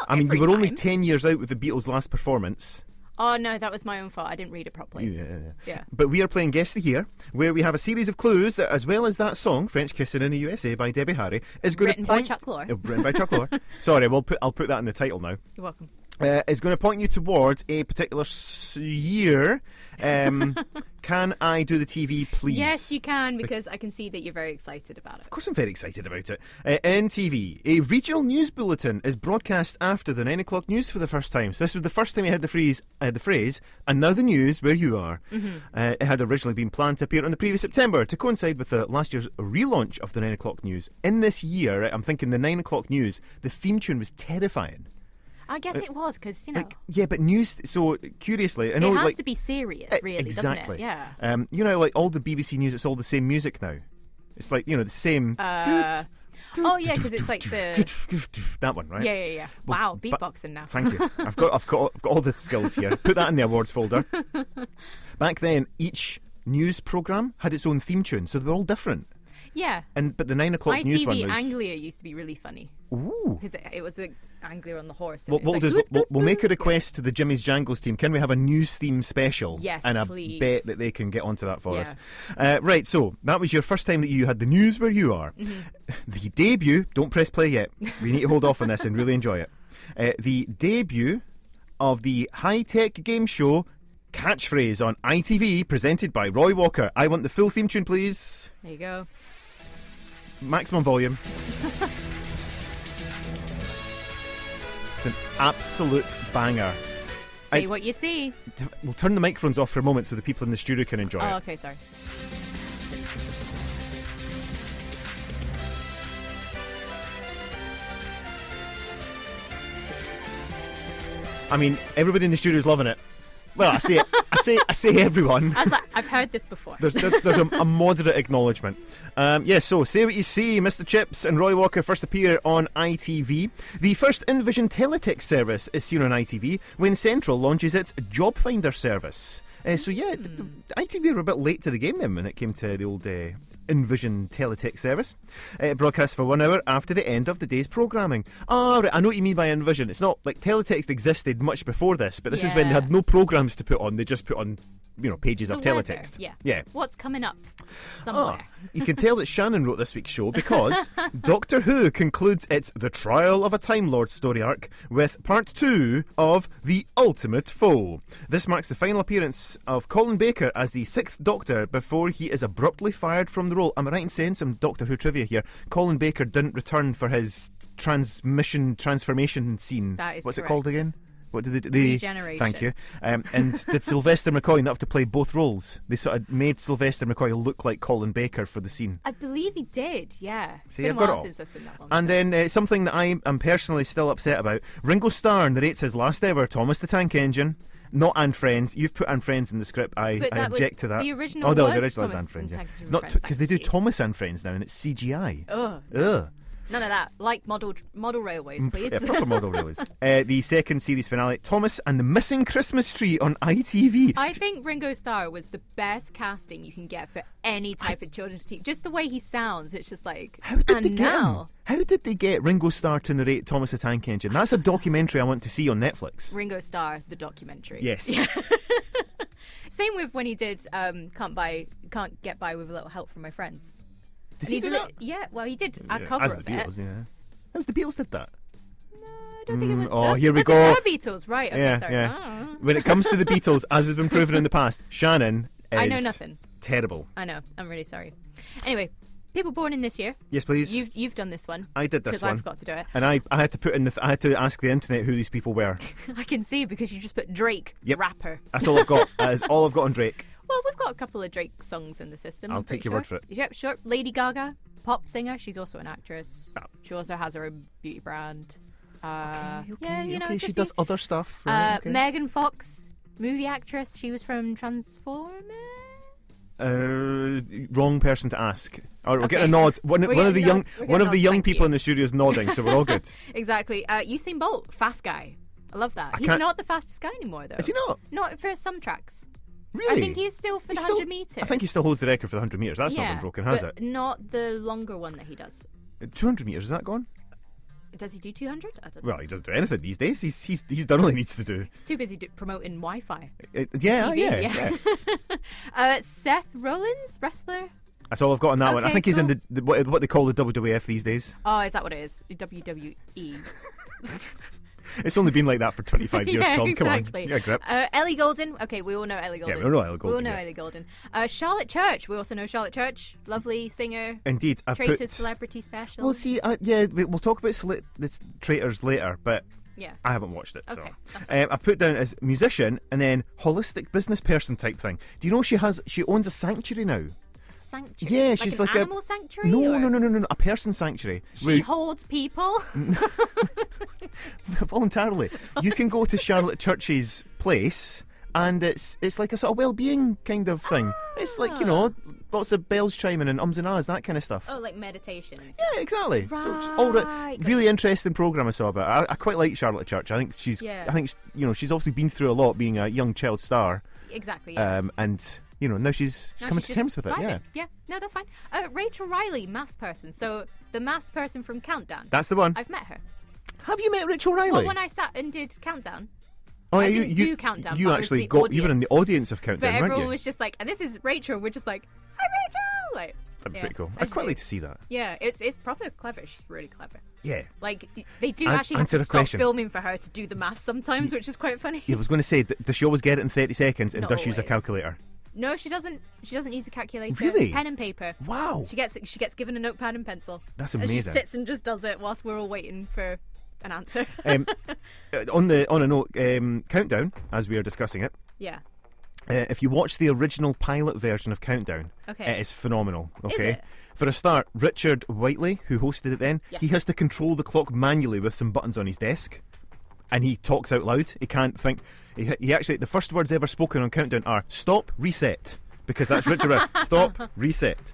I mean, you were only 10 years out with the Beatles' last performance. Oh, no, that was my own fault. I didn't read it properly. Yeah. But we are playing Guess the Year, where we have a series of clues that, as well as that song, French Kissing in the USA by Debbie Harry, is going to point... By Chuck Lorre. Written by Chuck Lorre. Sorry, I'll put that in the title now. You're welcome. Is going to point you towards a particular year. Can I do the TV, please? Yes, you can, because I can see that you're very excited about it. Of course I'm very excited about it. NTV, a regional news bulletin is broadcast after the 9 o'clock news for the first time. So this was the first time we had the phrase, and now the news where you are. Mm-hmm. It had originally been planned to appear on the previous September to coincide with the last year's relaunch of the 9 o'clock news. In this year, I'm thinking the 9 o'clock news, the theme tune was terrifying. I guess it was, because, yeah, but news, so curiously... I know, it has to be serious, really, exactly. Doesn't it? Yeah. Like all the BBC News, it's all the same music now. It's like, the same... oh, yeah, because it's like the... That one, right? Yeah. Wow, beatboxing now. Thank you. I've got all the skills here. Put that in the awards folder. Back then, each news programme had its own theme tune, so they were all different. Yeah. But the 9 o'clock news one was... Anglia used to be really funny. Ooh. Because it was the Anglia on the horse. We'll make a request to the Jimmy's Jangles team. Can we have a news theme special? Yes, and please. I bet that they can get onto that for us. Right, so that was your first time that you had the news where you are. Mm-hmm. The debut, don't press play yet. We need to hold off on this and really enjoy it. The debut of the high-tech game show Catchphrase on ITV, presented by Roy Walker. I want the full theme tune, please. There you go. Maximum volume. It's an absolute banger. Say what you see. We'll turn the microphones off for a moment so the people in the studio can enjoy it. Oh, okay, sorry. I mean, everybody in the studio is loving it. Well, I say it. I say everyone. I was like, I've heard this before. There's a moderate acknowledgement. So Say What You See, Mr. Chips and Roy Walker first appear on ITV. The first in-vision teletext service is seen on ITV when Central launches its Job Finder service. ITV were a bit late to the game then when it came to the old in-vision teletext service. It broadcasts for 1 hour after the end of the day's programming. Oh, right, I know what you mean by in-vision. It's not like teletext existed much before this, but this is when they had no programmes to put on. They just put on, pages of teletext. Yeah. What's coming up somewhere? You can tell that Shannon wrote this week's show because Doctor Who concludes its The Trial of a Time Lord story arc with part 2 of The Ultimate Foe. This marks the final appearance of Colin Baker as the 6th Doctor before he is abruptly fired from the role. Am I right in saying some Doctor Who trivia here? Colin Baker didn't return for his transformation scene. That is What's correct. it called again? What did they Regeneration. Thank you. And did Sylvester McCoy not have to play both roles? They sort of made Sylvester McCoy look like Colin Baker for the scene. I believe he did, yeah. See, It's I've been a got it while all. since I've seen that one. And then something that I am personally still upset about. Ringo Starr narrates his last ever Thomas the Tank Engine. Not and Friends. You've put and Friends in the script. I But that was object to that. the original the was original is Thomas and Friends. and Yeah. Tank Engine It's not Friends because they do back to you. Thomas and Friends now, and it's CGI. Ugh. Ugh. None of that. Like model railways, please. Yeah, proper model railways. The second series finale, Thomas and the Missing Christmas Tree on ITV. I think Ringo Starr was the best casting you can get for any type of children's TV. Just the way he sounds, it's just like, How did they and get him? now How did they get Ringo Starr to narrate Thomas the Tank Engine? That's a documentary I want to see on Netflix. Ringo Starr, the documentary. Yes. Same with when he did Can't Get By With a Little Help from My Friends. Did And he do that? Yeah, well, he did a Yeah, cover as of the Beatles, it. yeah. That was the Beatles did that. No, I don't think it was. oh, the, here we was go. It the Beatles, right? Okay, Yeah, sorry. yeah. Oh. When it comes to the Beatles, as has been proven in the past, Shannon is I know nothing. terrible. I know. I'm really sorry. Anyway, people born in this year. Yes, please. You've done this one. I did this because one. I forgot to do it. And I had to put in I had to ask the internet who these people were. I can see because you just put Drake, Yep. rapper. That's all I've got. That is all I've got on Drake. Well, we've got a couple of Drake songs in the system. I'll I'm pretty take your sure. word for it. Yep, sure. Lady Gaga, pop singer. She's also an actress. Oh. She also has her own beauty brand. Yeah, Okay, she just does other stuff. Right, okay. Megan Fox, movie actress. She was from Transformers. Wrong person to ask. All right, we're Okay. getting a nod. One We're of the getting young nods. We're one getting of the nods, young thank people you. in the studio is nodding, so we're all good. Exactly. Usain Bolt, fast guy. I love that. He's can't- not the fastest guy anymore, though. Is he not? Not for some tracks. Really? I think he's still for the 100 metres. I think he still holds the record for the 100 metres. That's not been broken, has but it? Not the longer one that he does. 200 metres, is that gone? Does he do 200? I don't know. Well, he doesn't do anything these days. He's done all he needs to do. He's too busy promoting Wi-Fi. Yeah. Seth Rollins, wrestler. That's all I've got on that one. I Okay, think he's in cool. the what they call the WWF these days. Oh, is that what it is? WWE. It's only been like that for 25 years, Yeah, Tom. exactly. Come on. Yeah, grip. Ellie Goulding. Okay, we all know Ellie Goulding. we all know Ellie We all Goulding, know yeah. Ellie Goulding. Charlotte Church. We also know Charlotte Church. Lovely singer. Indeed. I've Traitors put... Celebrity Special. Well, see, we'll talk about the Traitors later, but Yeah. I haven't watched it. Okay, So that's fine. I've put down as musician and then holistic business person type thing. Do you know she owns a sanctuary now? Sanctuary. Yeah, like she's an like animal sanctuary. No, or? no, a person sanctuary. She holds people. Voluntarily. You can go to Charlotte Church's place and it's like a sort of well-being kind of thing. It's like, lots of bells chiming and ums and ahs, that kind of stuff. Oh, like meditation and stuff. Yeah, exactly. So Right. really interesting program I saw about it. I quite like Charlotte Church. I think she's she's obviously been through a lot being a young child star. Exactly. Yeah. And now she's Now coming she's to terms just with it. vibing. Yeah. No, that's fine. Rachel Riley, mask person. So the mask person from Countdown. That's the one. I've met her. Have you met Rachel Riley? Well, when I sat and did Countdown. Oh, I yeah, didn't do Countdown, You but I was actually the you were in the audience of But Countdown, weren't everyone you? was just like, and this is Rachel. We're just like, hi, Rachel. Like, That'd be yeah, pretty cool. that's I'd quite great. like to see that. Yeah, it's proper clever. She's really clever. Yeah. Like, they do An- actually have answer to the stop question. filming for her to do the math sometimes, which is quite funny. Yeah, I was going to say, does she always get it in 30 seconds and Not does she use a always. calculator? No, she doesn't. She doesn't use a calculator. Really? Pen and paper. Wow. She gets given a notepad and pencil. That's And amazing. she sits and just does it whilst we're all waiting for an answer. On a note, Countdown, as we are discussing it. Yeah. If you watch the original pilot version of Countdown, it is phenomenal. Okay. Is it? For a start, Richard Whiteley, who hosted it then, he has to control the clock manually with some buttons on his desk, and he talks out loud. He can't think. He actually, the first words ever spoken on Countdown are "stop, reset," because that's Richard Whiteley. Stop, reset.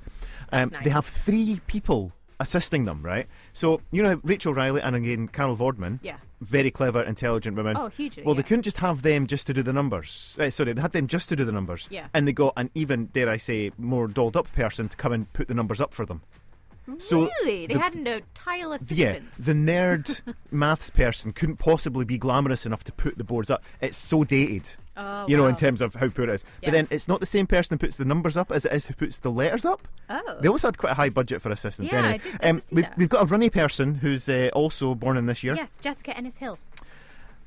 That's nice. They have 3 people assisting them, right? So, you know, Rachel Riley and again Carol Vorderman, very clever, intelligent women. Oh, hugely. Well, they couldn't just have them just to do the numbers. Sorry, they had them just to do the numbers. Yeah. And they got an even, dare I say, more dolled up person to come and put the numbers up for them. Really? They had no tile assistant? Yeah, the nerd maths person couldn't possibly be glamorous enough to put the boards up. It's so dated. Oh, you know, in terms of how poor it is. Yeah. But then it's not the same person who puts the numbers up as it is who puts the letters up. Oh. They also had quite a high budget for assistants. Yeah, anyway. I did see that. We've got a runny person who's also born in this year. Yes, Jessica Ennis-Hill.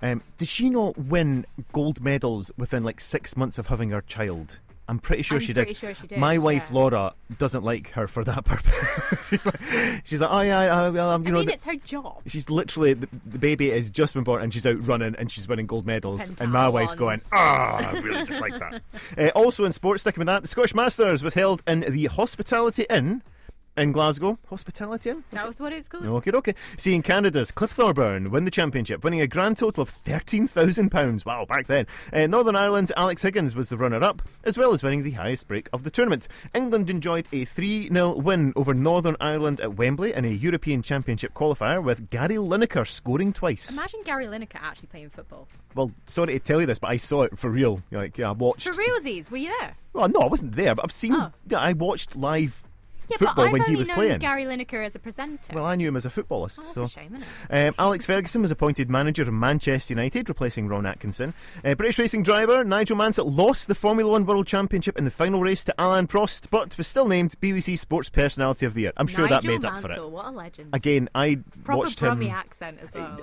Did she not win gold medals within like 6 months of having her child? I'm pretty sure she did. My wife Laura doesn't like her for that purpose. she's like, oh yeah, well, you know. It's her job. She's literally the baby has just been born and she's out running and she's winning gold medals. And my wife's going, I really dislike that. Also in sports, sticking with that, the Scottish Masters was held in the Hospitality Inn in Glasgow. Hospitality Inn? That was what it was called. Okay. Seeing Canada's Cliff Thorburn win the championship, winning a grand total of £13,000. Wow, back then. Northern Ireland's Alex Higgins was the runner-up, as well as winning the highest break of the tournament. England enjoyed a 3-0 win over Northern Ireland at Wembley in a European Championship qualifier, with Gary Lineker scoring twice. Imagine Gary Lineker actually playing football. Well, sorry to tell you this, but I saw it for real. I watched. For realsies, were you there? Well, no, I wasn't there, but I've seen. Oh. I watched live Yeah, football but when I've he was only known playing. Gary Lineker as a presenter. Well, I knew him as a footballist. That's so. a shame, isn't it? Alex Ferguson was appointed manager of Manchester United, replacing Ron Atkinson. British racing driver Nigel Mansell lost the Formula 1 World Championship in the final race to Alain Prost, but was still named BBC Sports Personality of the Year. I'm sure that made up for it. What a legend. Again, I Proper watched him. Brummie accent as well.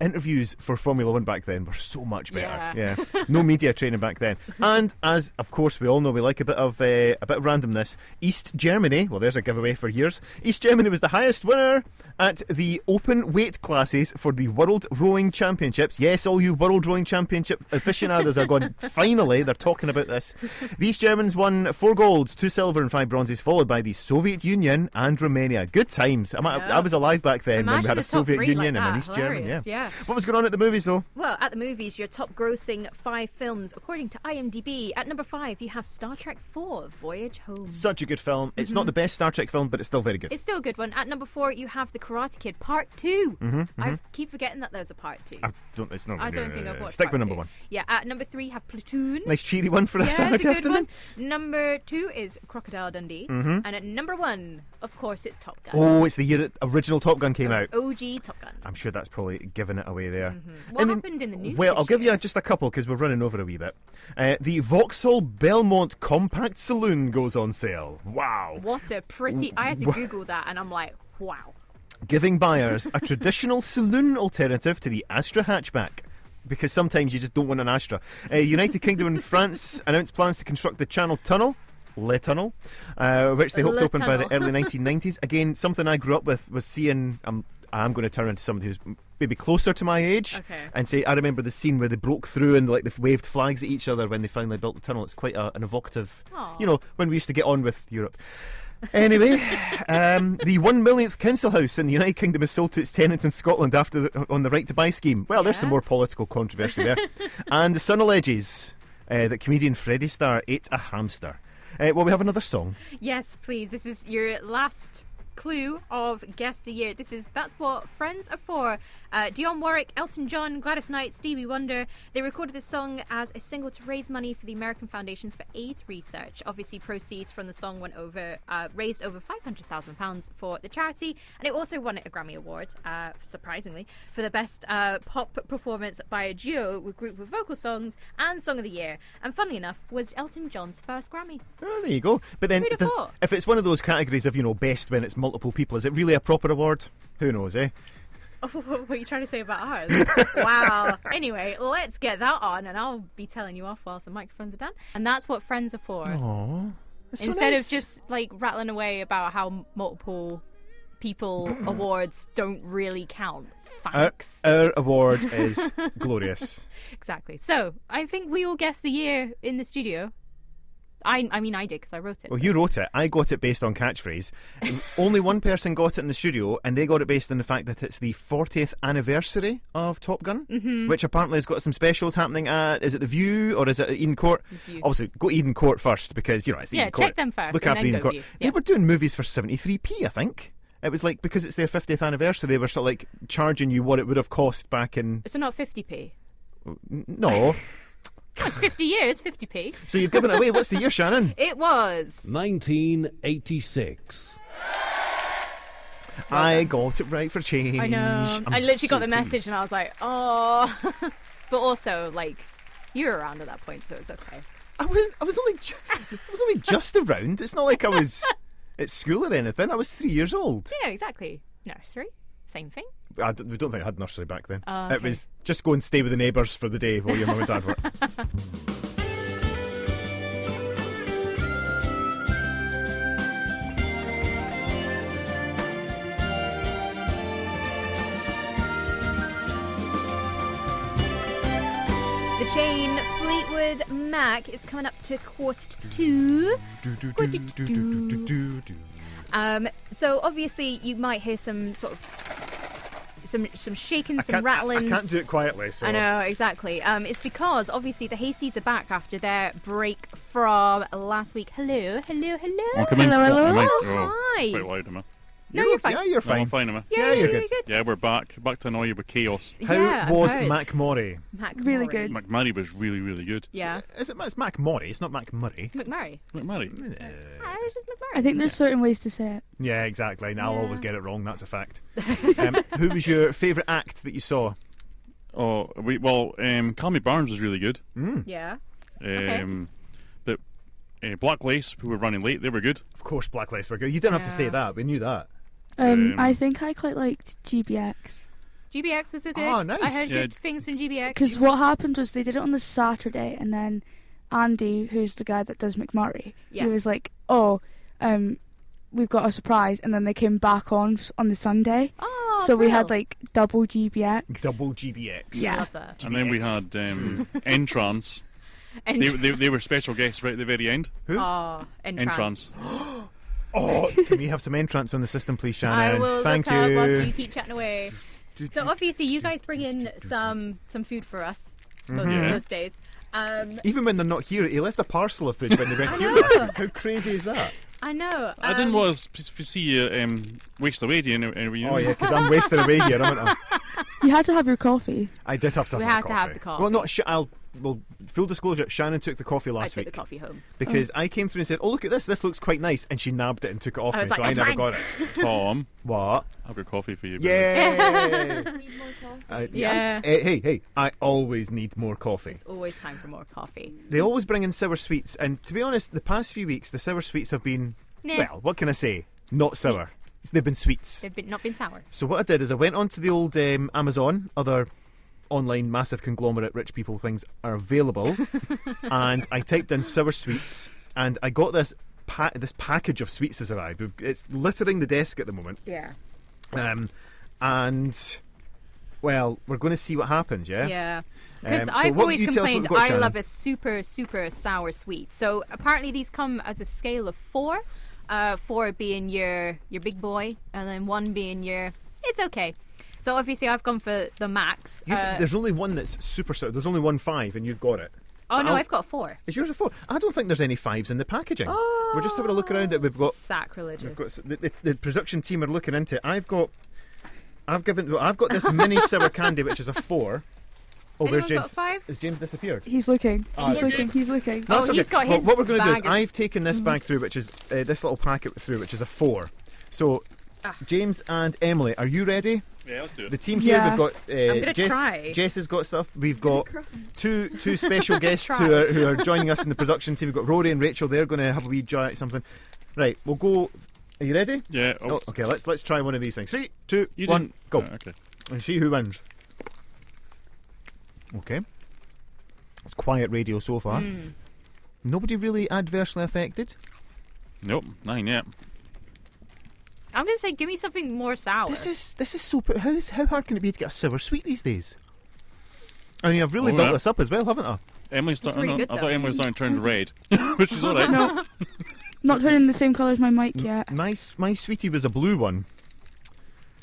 Interviews for Formula 1 back then were so much better. Yeah. No media training back then. And as of course we all know, we like a bit of randomness. East Germany, well, there's a giveaway for years. East Germany was the highest winner at the open weight classes for the World Rowing Championships. Yes, all you World Rowing Championship aficionados are going, finally, they're talking about this. These Germans won 4 golds, 2 silver and 5 bronzes, followed by the Soviet Union and Romania. Good times. I was alive back then when we had a Soviet Union and an East German. Yeah. What was going on at the movies, though? Well, at the movies, your top grossing 5 films, according to IMDb. At number 5, you have Star Trek 4, Voyage Home. Such a good film. It's not the best Star Trek film, but it's still very good. It's still a good one. At number 4, you have The Karate Kid Part 2. I keep forgetting that there's a Part 2. I don't think I've watched Stick with number 1. Yeah, at number 3, you have Platoon. Nice cheery one for a Saturday it's a good afternoon. One. Number 2 is Crocodile Dundee. And at number 1, of course, it's Top Gun. Oh, it's the year that original Top Gun came out. OG Top Gun. I'm sure that's probably giving it away there. What happened in the news? Well, I'll give you just a couple because we're running over a wee bit. The Vauxhall Belmont Compact Saloon goes on sale. Wow. What a pretty... I had to Google that and I'm like, wow. Giving buyers a traditional saloon alternative to the Astra hatchback. Because sometimes you just don't want an Astra. United Kingdom and France announced plans to construct the Channel Tunnel, Le Tunnel, which they hope to open by the early 1990s. Again, something I grew up with was seeing... I'm going to turn into somebody who's maybe closer to my age and say I remember the scene where they broke through and like they waved flags at each other when they finally built the tunnel. It's quite an evocative, when we used to get on with Europe. Anyway, the 1 millionth council house in the United Kingdom is sold to its tenants in Scotland on the right to buy scheme. Well, there's some more political controversy there. And the Sun alleges that comedian Freddie Starr ate a hamster. Well, we have another song. Yes, please. This is your last clue of Guess the Year. That's what friends are for. Dionne Warwick, Elton John, Gladys Knight, Stevie Wonder, they recorded this song as a single to raise money for the American Foundations for AIDS Research. Obviously, proceeds from the song raised over £500,000 for the charity, and it also won a Grammy Award, surprisingly, for the best pop performance by a duo with group with vocal songs and Song of the Year. And funnily enough, was Elton John's first Grammy. Oh, there you go. But then, if it's one of those categories of best when it's multiple people, is it really a proper award? Who knows, eh? What are you trying to say about ours? Wow. Anyway, let's get that on and I'll be telling you off whilst the microphones are done. And that's what friends are for. Aww. Instead of just like rattling away about how multiple people awards don't really count. Thanks. Our award is glorious. Exactly. So, I think we all guessed the year in the studio. I mean, I did because I wrote it. Well, you wrote it. I got it based on catchphrase. Only one person got it in the studio, and they got it based on the fact that it's the 40th anniversary of Top Gun, which apparently has got some specials happening at, is it The View or is it at Eden Court? Obviously, go Eden Court first because, you know, it's Eden Court. Yeah, check them first. Look and after then Eden go Court. View. They were doing movies for 73p, I think. It was like, because it's their 50th anniversary, they were sort of like charging you what it would have cost back in... So not 50p? No. It's 50 years, 50p. So you've given it away. What's the year, Shannon? It was 1986. I got it right for change. I know. I literally got the message and I was like, oh. But also, like, you were around at that point, so it's okay. I was only just around. It's not like I was at school or anything. I was 3 years old. Yeah, exactly. Nursery, same thing. We don't think I had nursery back then. Okay. It was just go and stay with the neighbours for the day while your mum and dad worked. The chain Fleetwood Mac is coming up to 1:45. So obviously you might hear some sort of some shaking, some rattling. I can't do it quietly. So. I know, exactly. It's because obviously the Hasties are back after their break from last week. Hello. Oh, come in. Hello. Hi. Hi. Quite loud, am I? No, you're fine. Yeah, you're fine. No, I'm fine, am I? Yeah, you're good. Yeah, we're back to annoy you with chaos. How Yeah, was I've heard. Mac Murray? Really good. McMurray was really, really good. Yeah. It's Mac Murray. It's not Mac Murray. McMurray. McMurray. It's just McMurray. I think there's certain ways to say it. Yeah, exactly. And I'll Yeah. always get it wrong. That's a fact. Who was your favourite act that you saw? Oh, Calmy Barnes was really good. Yeah. But Black Lace, who were running late, they were good. Of course, Black Lace were good. You didn't have to say Yeah. that. We knew that. I think I quite liked GBX. GBX was so good. Oh, nice. I heard Yeah. good things from GBX. Because what happened was they did it on the Saturday, and then Andy, who's the guy that does McMurray, Yeah. he was like, "Oh, we've got a surprise," and then they came back on the Sunday. Oh, So we brill. had like double GBX. Double GBX. Yeah. Love that. And then we had Entrance. They were special guests right at the very end. Who? Oh, Entrance. Oh, can we have some entrance on the system, please, Shannon? I will Thank look up while you you. keep chatting away. So obviously you guys bring in some food for us most, Yeah. most days. Even when they're not here, he left a parcel of food when they went here last week. How crazy is that? I know. I didn't want to see you waste away, do you know? Oh, yeah, because I'm wasting away here, aren't I? You had to have your coffee. I did have to have We my had to coffee. have the coffee. Well, not full disclosure, Shannon took the coffee I last took week the coffee home. because I came through and said, "Oh, look at this looks quite nice," and she nabbed it and took it off I me, was like, so I "That's never mine." got it. Tom, What? I've got coffee for you. baby. Yay! Yeah. Hey, I always need more coffee. It's always time for more coffee. They always bring in sour sweets, and to be honest, the past few weeks, the sour sweets have been, Nah. well, what can I say? Not sour. They've been sweets. They've not been sour. So what I did is I went onto the old Amazon, other online massive conglomerate rich people things are available, and I typed in sour sweets, and I got this package of sweets has arrived. It's littering the desk at the moment. Yeah. And well, we're going to see what happens. Yeah. Yeah. Because So I've what always can you tell us what complained we've got, I Shannon? love a super, super sour sweet. So apparently these come as a scale of 4. 4 being your big boy, and then 1 being your it's okay. So obviously I've gone for the max. There's only one that's super sour. There's only one 5, and you've got it. Oh no, I'll- I've got 4. Is yours a 4? I don't think there's any 5s in the packaging. We're just having a look around it. We've got Sacrilegious. the production team are looking into it. I've got this mini sour candy which is a 4. Oh, Anyone where's James? got 5? Has James disappeared? He's looking. Oh, He's looking. No, that's he's okay. got Well, his what we're going to do is bag of- I've taken this bag through, which is this little packet through, which is a 4. So, James and Emily, are you ready? Yeah, let's do The it. team here, Yeah. we've got I'm gonna Jess. try. Jess has got stuff. We've got two special guests who are joining us in the production team. We've got Rory and Rachel. They're going to have a wee try something. Right, we'll go. Are you ready? Yeah. Oh, okay, let's try one of these things. 3, 2, You 1, didn't. go. Okay. And see who wins. Okay. It's quiet radio so far. Nobody really adversely affected. Nope, 9 yet. I'm going to say, give me something more sour. This is so. How hard can it be to get a sour sweet these days? I mean, I've really built this up as well, haven't I? Emily's starting. really I good, thought though. Emily was starting to turn red, but she's all right. No, not turning the same colour as my mic yet. My sweetie was a blue one.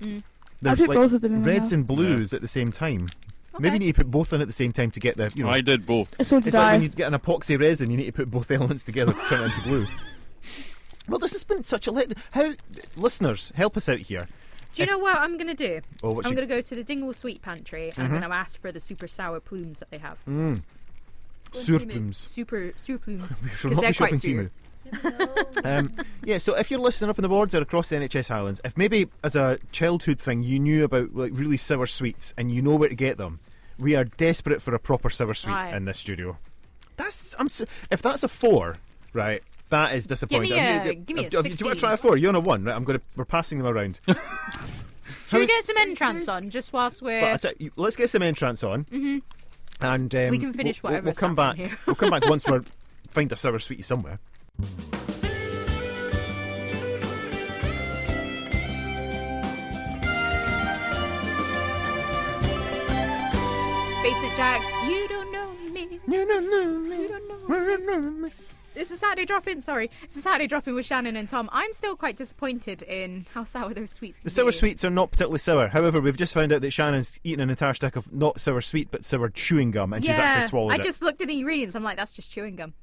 Mm. I put both of them in my reds mouth. and blues at the same time. Okay. Maybe you need to put both in at the same time to get the. I did both. So did It's like I. when you get an epoxy resin, you need to put both elements together to turn it into glue. Well, this has been such a how listeners help us out here. Do you know what I'm going to do? Oh, what I'm you- going to go to the Dingle Sweet Pantry and I'm going to ask for the super sour plumes that they have. Surplums. Super plumes. We shall 'Cause not they're be shopping quite sour. Timu. Yeah, so if you're listening up in the wards or across the NHS Highlands, if maybe as a childhood thing you knew about like really sour sweets and you know where to get them, we are desperate for a proper sour sweet Aye. in this studio. If that's a 4, right? That is disappointing. Give me a Do you want 16. to try a 4? You're on a 1, right? We're passing them around. Should we get some entrance on just whilst we're... Let's get some entrance on, and We can finish we'll whatever's come back. happening here. We'll come back once we find a sour sweetie somewhere. Basement Jacks, you don't know me. You don't know me. It's a Saturday drop-in, sorry. It's a Saturday drop-in with Shannon and Tom. I'm still quite disappointed in how sour those sweets can The sour be. sweets are not particularly sour. However, we've just found out that Shannon's eaten an entire stick of not sour sweet but sour chewing gum, and she's actually swallowed I it. just looked at the ingredients. I'm like, that's just chewing gum.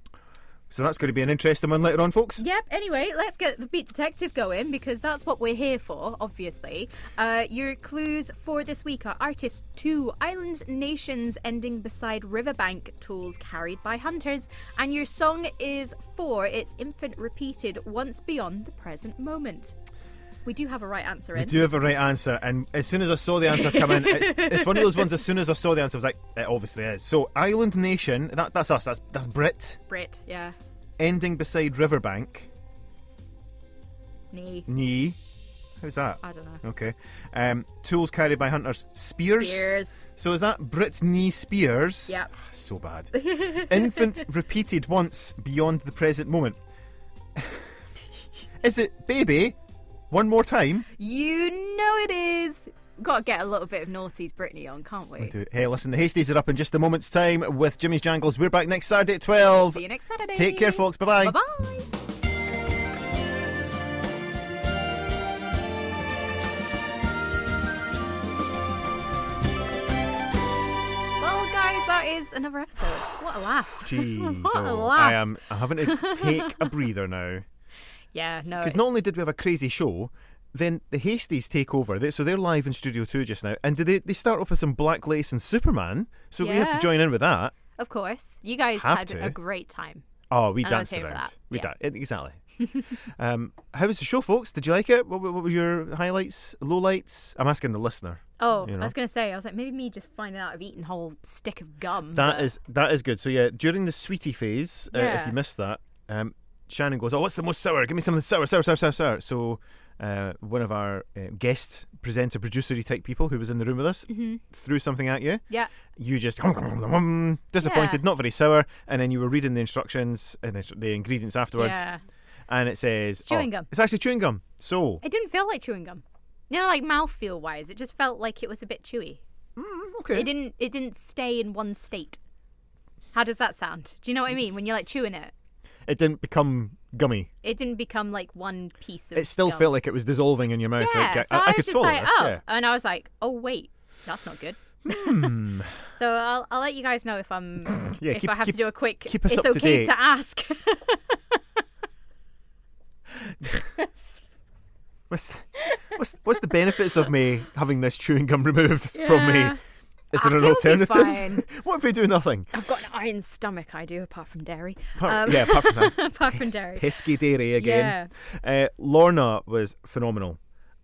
So that's going to be an interesting one later on, folks. Yep, anyway, let's get the Beat Detective going because that's what we're here for, obviously. Your clues for this week are Artist 2, Islands, Nations ending beside riverbank, tools carried by hunters. And your song is 4, it's infant repeated once beyond the present moment. We do have a right answer in. We do have a right answer, and as soon as I saw the answer come in, it's one of those ones. As soon as I saw the answer, I was like, it obviously is. So, Island Nation, that's us. That's Brit. Brit, yeah. Ending beside riverbank. Knee. How's that? I don't know. Okay. Tools carried by hunters. Spears. So is that Brit Knee Spears? Yep. So bad. Infant repeated once beyond the present moment. Is it baby? One more time? You know it is. Got to get a little bit of Naughty's Britney on, can't we? We do. Hey, listen, the Hasties are up in just a moment's time with Jimmy's Jangles. We're back next Saturday at 12. See you next Saturday. Take care, folks. Bye-bye. Bye-bye. Well, guys, that is another episode. What a laugh. Jeez. What a oh, laugh. I'm having to take a breather now. Yeah, no. Because not only did we have a crazy show, then the Hasties take over. So they're live in Studio 2 just now. And they start off with some Black Lace and Superman. So we have to Yeah. join in with that. Of course. You guys Have had to. a great time. Oh, we And I'll danced pay for around. that. We Yeah. Exactly. How was the show, folks? Did you like it? What was your highlights, lowlights? I'm asking the listener. Oh, You know? I was going to say, I was like, maybe me just finding out I've eaten a whole stick of gum. That but- is good. So yeah, during the sweetie phase, if Yeah. you missed that, Shannon goes, "Oh, what's the most sour? Give me something sour." So one of our guest presenter, producer-y type people who was in the room with us threw something at you. Yeah. You just disappointed, Yeah. not very sour, and then you were reading the instructions and the ingredients afterwards, Yeah. and it says chewing gum. It's actually chewing gum. So It didn't feel like chewing gum. You know, like mouthfeel wise, it just felt like it was a bit chewy. okay, It didn't stay in one state. How does that sound? Do you know what I mean? When you're like chewing it, it didn't become gummy. it didn't become like one piece of It still gum. felt like it was dissolving in your mouth. Yeah, Like, so I was could just swallow like, this. oh, Yeah. and I was like, oh wait, that's not good. So I'll let you guys know if I'm Yeah, if I have to do a quick. keep us It's up to okay date. to ask. What's the benefits of me having this chewing gum removed from me? Yeah. Is there I an think it'll be alternative? fine. What if we do nothing? I've got an iron stomach. I do, apart from dairy. Apart from that. Apart from dairy. Pesky dairy again. Yeah. Lorna was phenomenal.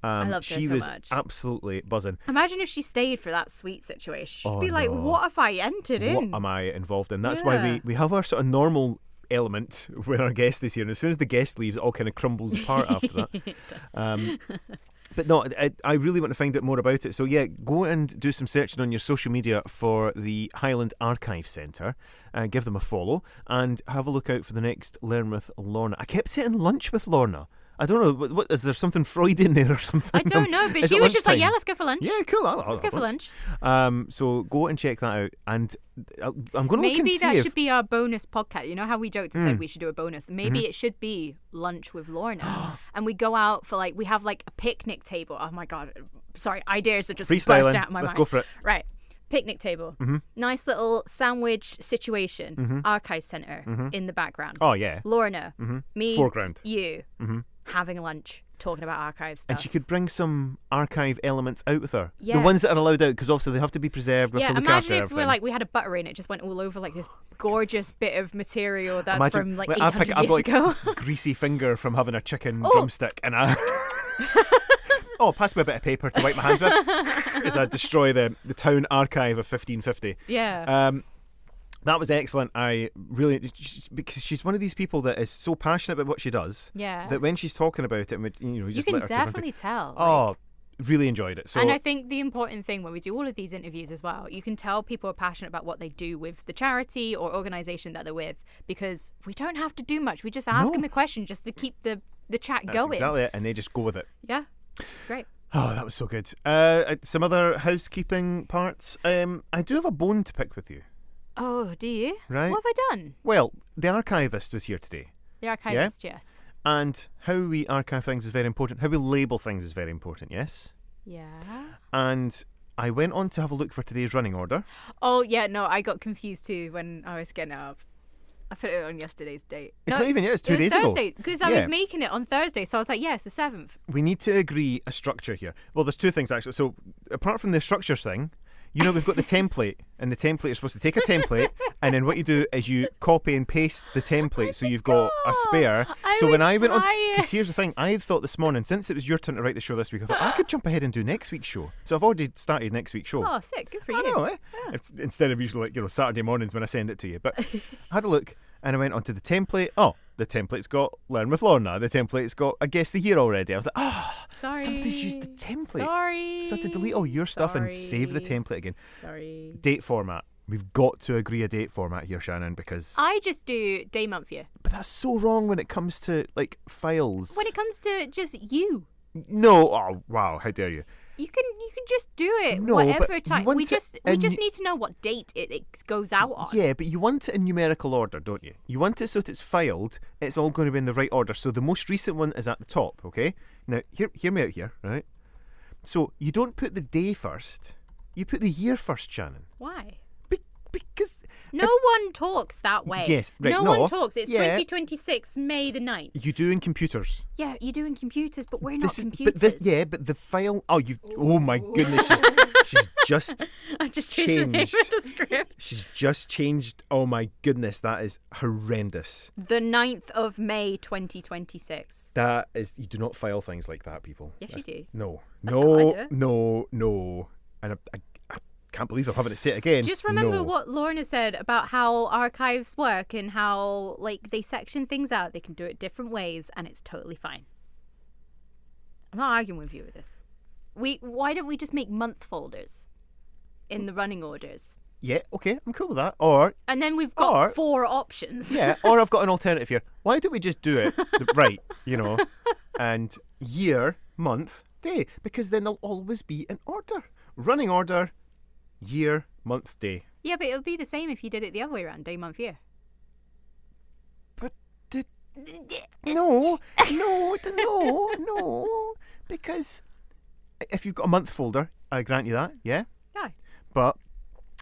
I loved her she so was much. absolutely buzzing. Imagine if she stayed for that sweet situation. She'd Oh, be like, no. what have I entered in? What am I involved in? That's why Yeah. we have our sort of normal element when our guest is here, and as soon as the guest leaves, it all kind of crumbles apart after that. It does. But no, I really want to find out more about it. So yeah, go and do some searching on your social media for the Highland Archive Centre. Give them a follow and have a look out for the next Learn with Lorna. I kept saying lunch with Lorna. I don't know. What is there something Freudian there or something? I don't know, but Is she it was just like, lunchtime? yeah, let's go for lunch. Yeah, cool. Let's go for lunch. So go and check that out, and I'm going to look and Maybe see that if should be our bonus podcast. You know how we joked and said we should do a bonus? Maybe it should be lunch with Lorna. And we go out for we have a picnic table. Oh my God. Sorry, ideas are just burst freestyling. out of my Let's mind. go for it. Right. Picnic table. Nice little sandwich situation. Archive Centre in the background. Oh yeah. Lorna, me, Foreground. you, having lunch, talking about archive stuff. And she could bring some archive elements out with her. Yeah. The ones that are allowed out, because obviously they have to be preserved. We have to look imagine after if everything. we had a buttery and it just went all over this gorgeous bit of material that's Imagine, from like, 800 I've years ago. greasy finger from having a chicken drumstick, and I. Oh, pass me a bit of paper to wipe my hands with as I destroy the town archive of 1550. Yeah. That was excellent. I really, because she's one of these people that is so passionate about what she does. Yeah. That when she's talking about it, we You just can let her talk. definitely tell. Oh, really enjoyed it. So, and I think the important thing when we do all of these interviews as well, you can tell people are passionate about what they do with the charity or organisation that they're with, because we don't have to do much. We just ask them a question just to keep the chat that's going. exactly it, and they just go with it. Yeah, it's great. Oh, that was so good. Some other housekeeping parts. I do have a bone to pick with you. Oh, do you? Right. What have I done? Well, the archivist was here today. The archivist, yes. And how we archive things is very important. How we label things is very important, yes? Yeah. And I went on to have a look for today's running order. Oh, yeah, no, I got confused too when I was getting it up. I put it on yesterday's date. It's not even yet, it's 2 days ago. ago. Thursday, because I was making it on Thursday, so I was like, yes, the 7th. We need to agree a structure here. Well, there's two things actually. So, apart from the structure thing, we've got the template, and the template, you're supposed to take a template, and then what you do is you copy and paste the template so you've got a spare. So when I went on, because here's the thing, I thought this morning, since it was your turn to write the show this week, I thought I could jump ahead and do next week's show. So I've already started next week's show. Oh, sick. Good for you. I know, eh? Instead of usually Saturday mornings when I send it to you. But I had a look, and I went onto the template. Oh, the template's got Learn with Lorna. The template's got a guest of the year already. I was like, sorry, somebody's used the template. Sorry. So I had to delete all your stuff and save the template again. Sorry. Date format. We've got to agree a date format here, Shannon, because I just do day, month, year. But that's so wrong when it comes to files. When it comes to just you. No, oh wow, how dare you? You can just do it No, whatever but time. you want We it just need to know what date it goes out on. Yeah, but you want it in numerical order, don't you? You want it so that it's filed, it's all going to be in the right order. So the most recent one is at the top, okay? Now, hear me out here, right? So you don't put the day first, you put the year first, Shannon. Why? Because no one talks that way. Yes, right, no no, one talks. It's yeah. 2026, May the 9th. you do in computers. Yeah, you do in computers, but we're not This is, computers. but the file. Oh my goodness, she's just I just changed the name changed. of the script. She's just changed. Oh my goodness, that is horrendous. The 9th of May, 2026. That is, you do not file things like that, people. Yes, you do. No, That's how I do it. no. And I can't believe I'm having to say it again. Just remember No. what Lorna said about how archives work and how they section things out. They can do it different ways, and it's totally fine. I'm not arguing with you with this. Why don't we just make month folders in the running orders? Yeah, okay, I'm cool with that. Or And then we've got 4 options. yeah, or I've got an alternative here. Why don't we just do it right, and year, month, day, because then there'll always be an order. Running order, year, month, day. Yeah, but it would be the same if you did it the other way around, day, month, year. But no, because if you've got a month folder, I grant you that, yeah. Yeah. But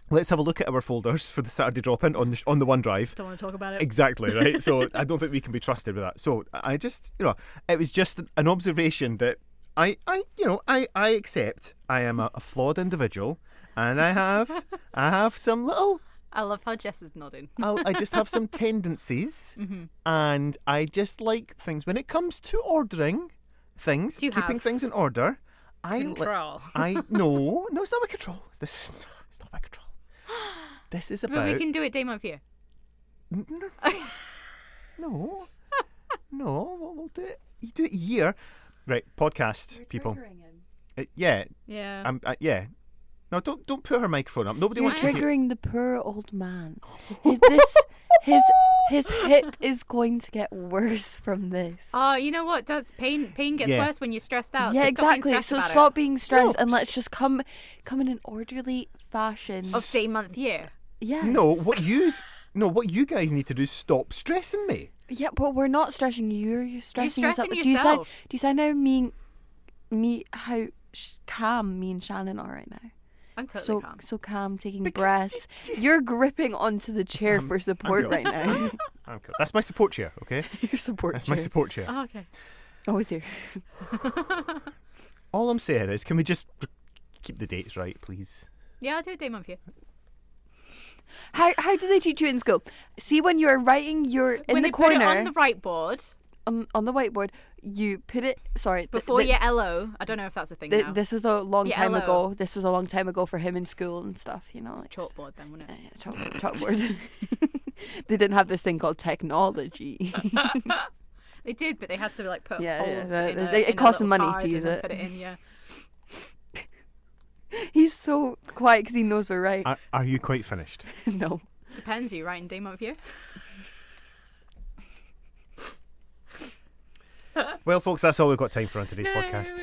let's have a look at our folders for the Saturday drop-in on the OneDrive. Don't want to talk about it. Exactly, right? So I don't think we can be trusted with that. So I just, it was just an observation that I accept I am a flawed individual, and I have some little. I love how Jess is nodding. I just have some tendencies, and I just like things when it comes to ordering things, keeping things in order. Control. No, it's not about control. It's not about control. This is about. But we can do it day, month, year. No, we'll do it. You do it year, right? Podcast You're people. triggering him. Yeah. Yeah. Yeah. No, don't put her microphone up. Nobody You're wants to hear. triggering the poor old man. His hip is going to get worse from this. Oh, you know what? Does pain gets worse when you're stressed out? Yeah, so exactly. So stop being stressed and let's just come in an orderly fashion. Of day, month, year. Yeah. No, what you guys need to do is stop stressing me. Yeah, but we're not stressing you. You're stressing yourself. yourself. Do you see how me how calm me and Shannon are right now? I'm totally calm. So calm, taking breaths. You're gripping onto the chair for support right now. I'm cool. That's my support chair, okay? Your support That's chair. my support chair. Oh, okay. Always here. All I'm saying is, can we just keep the dates right, please? Yeah, I'll do a day, month, year. How do they teach you in school? See, when you're writing When they corner put it on the whiteboard on the whiteboard, you put it. Sorry, before your LO. I don't know if that's a thing now. This was a long Yeah, time LO. ago. This was a long time ago for him in school and stuff. You know, It's chalkboard then, wasn't it? Yeah, chalkboard. They didn't have this thing called technology. They did, but they had to like put Yeah, holes yeah, in it cost them money card to use and then it. Put it in, yeah. He's so quiet because he knows we're right. Are you quite finished? No. Depends. Are you writing day, month, year? Well, folks, that's all we've got time for on today's podcast.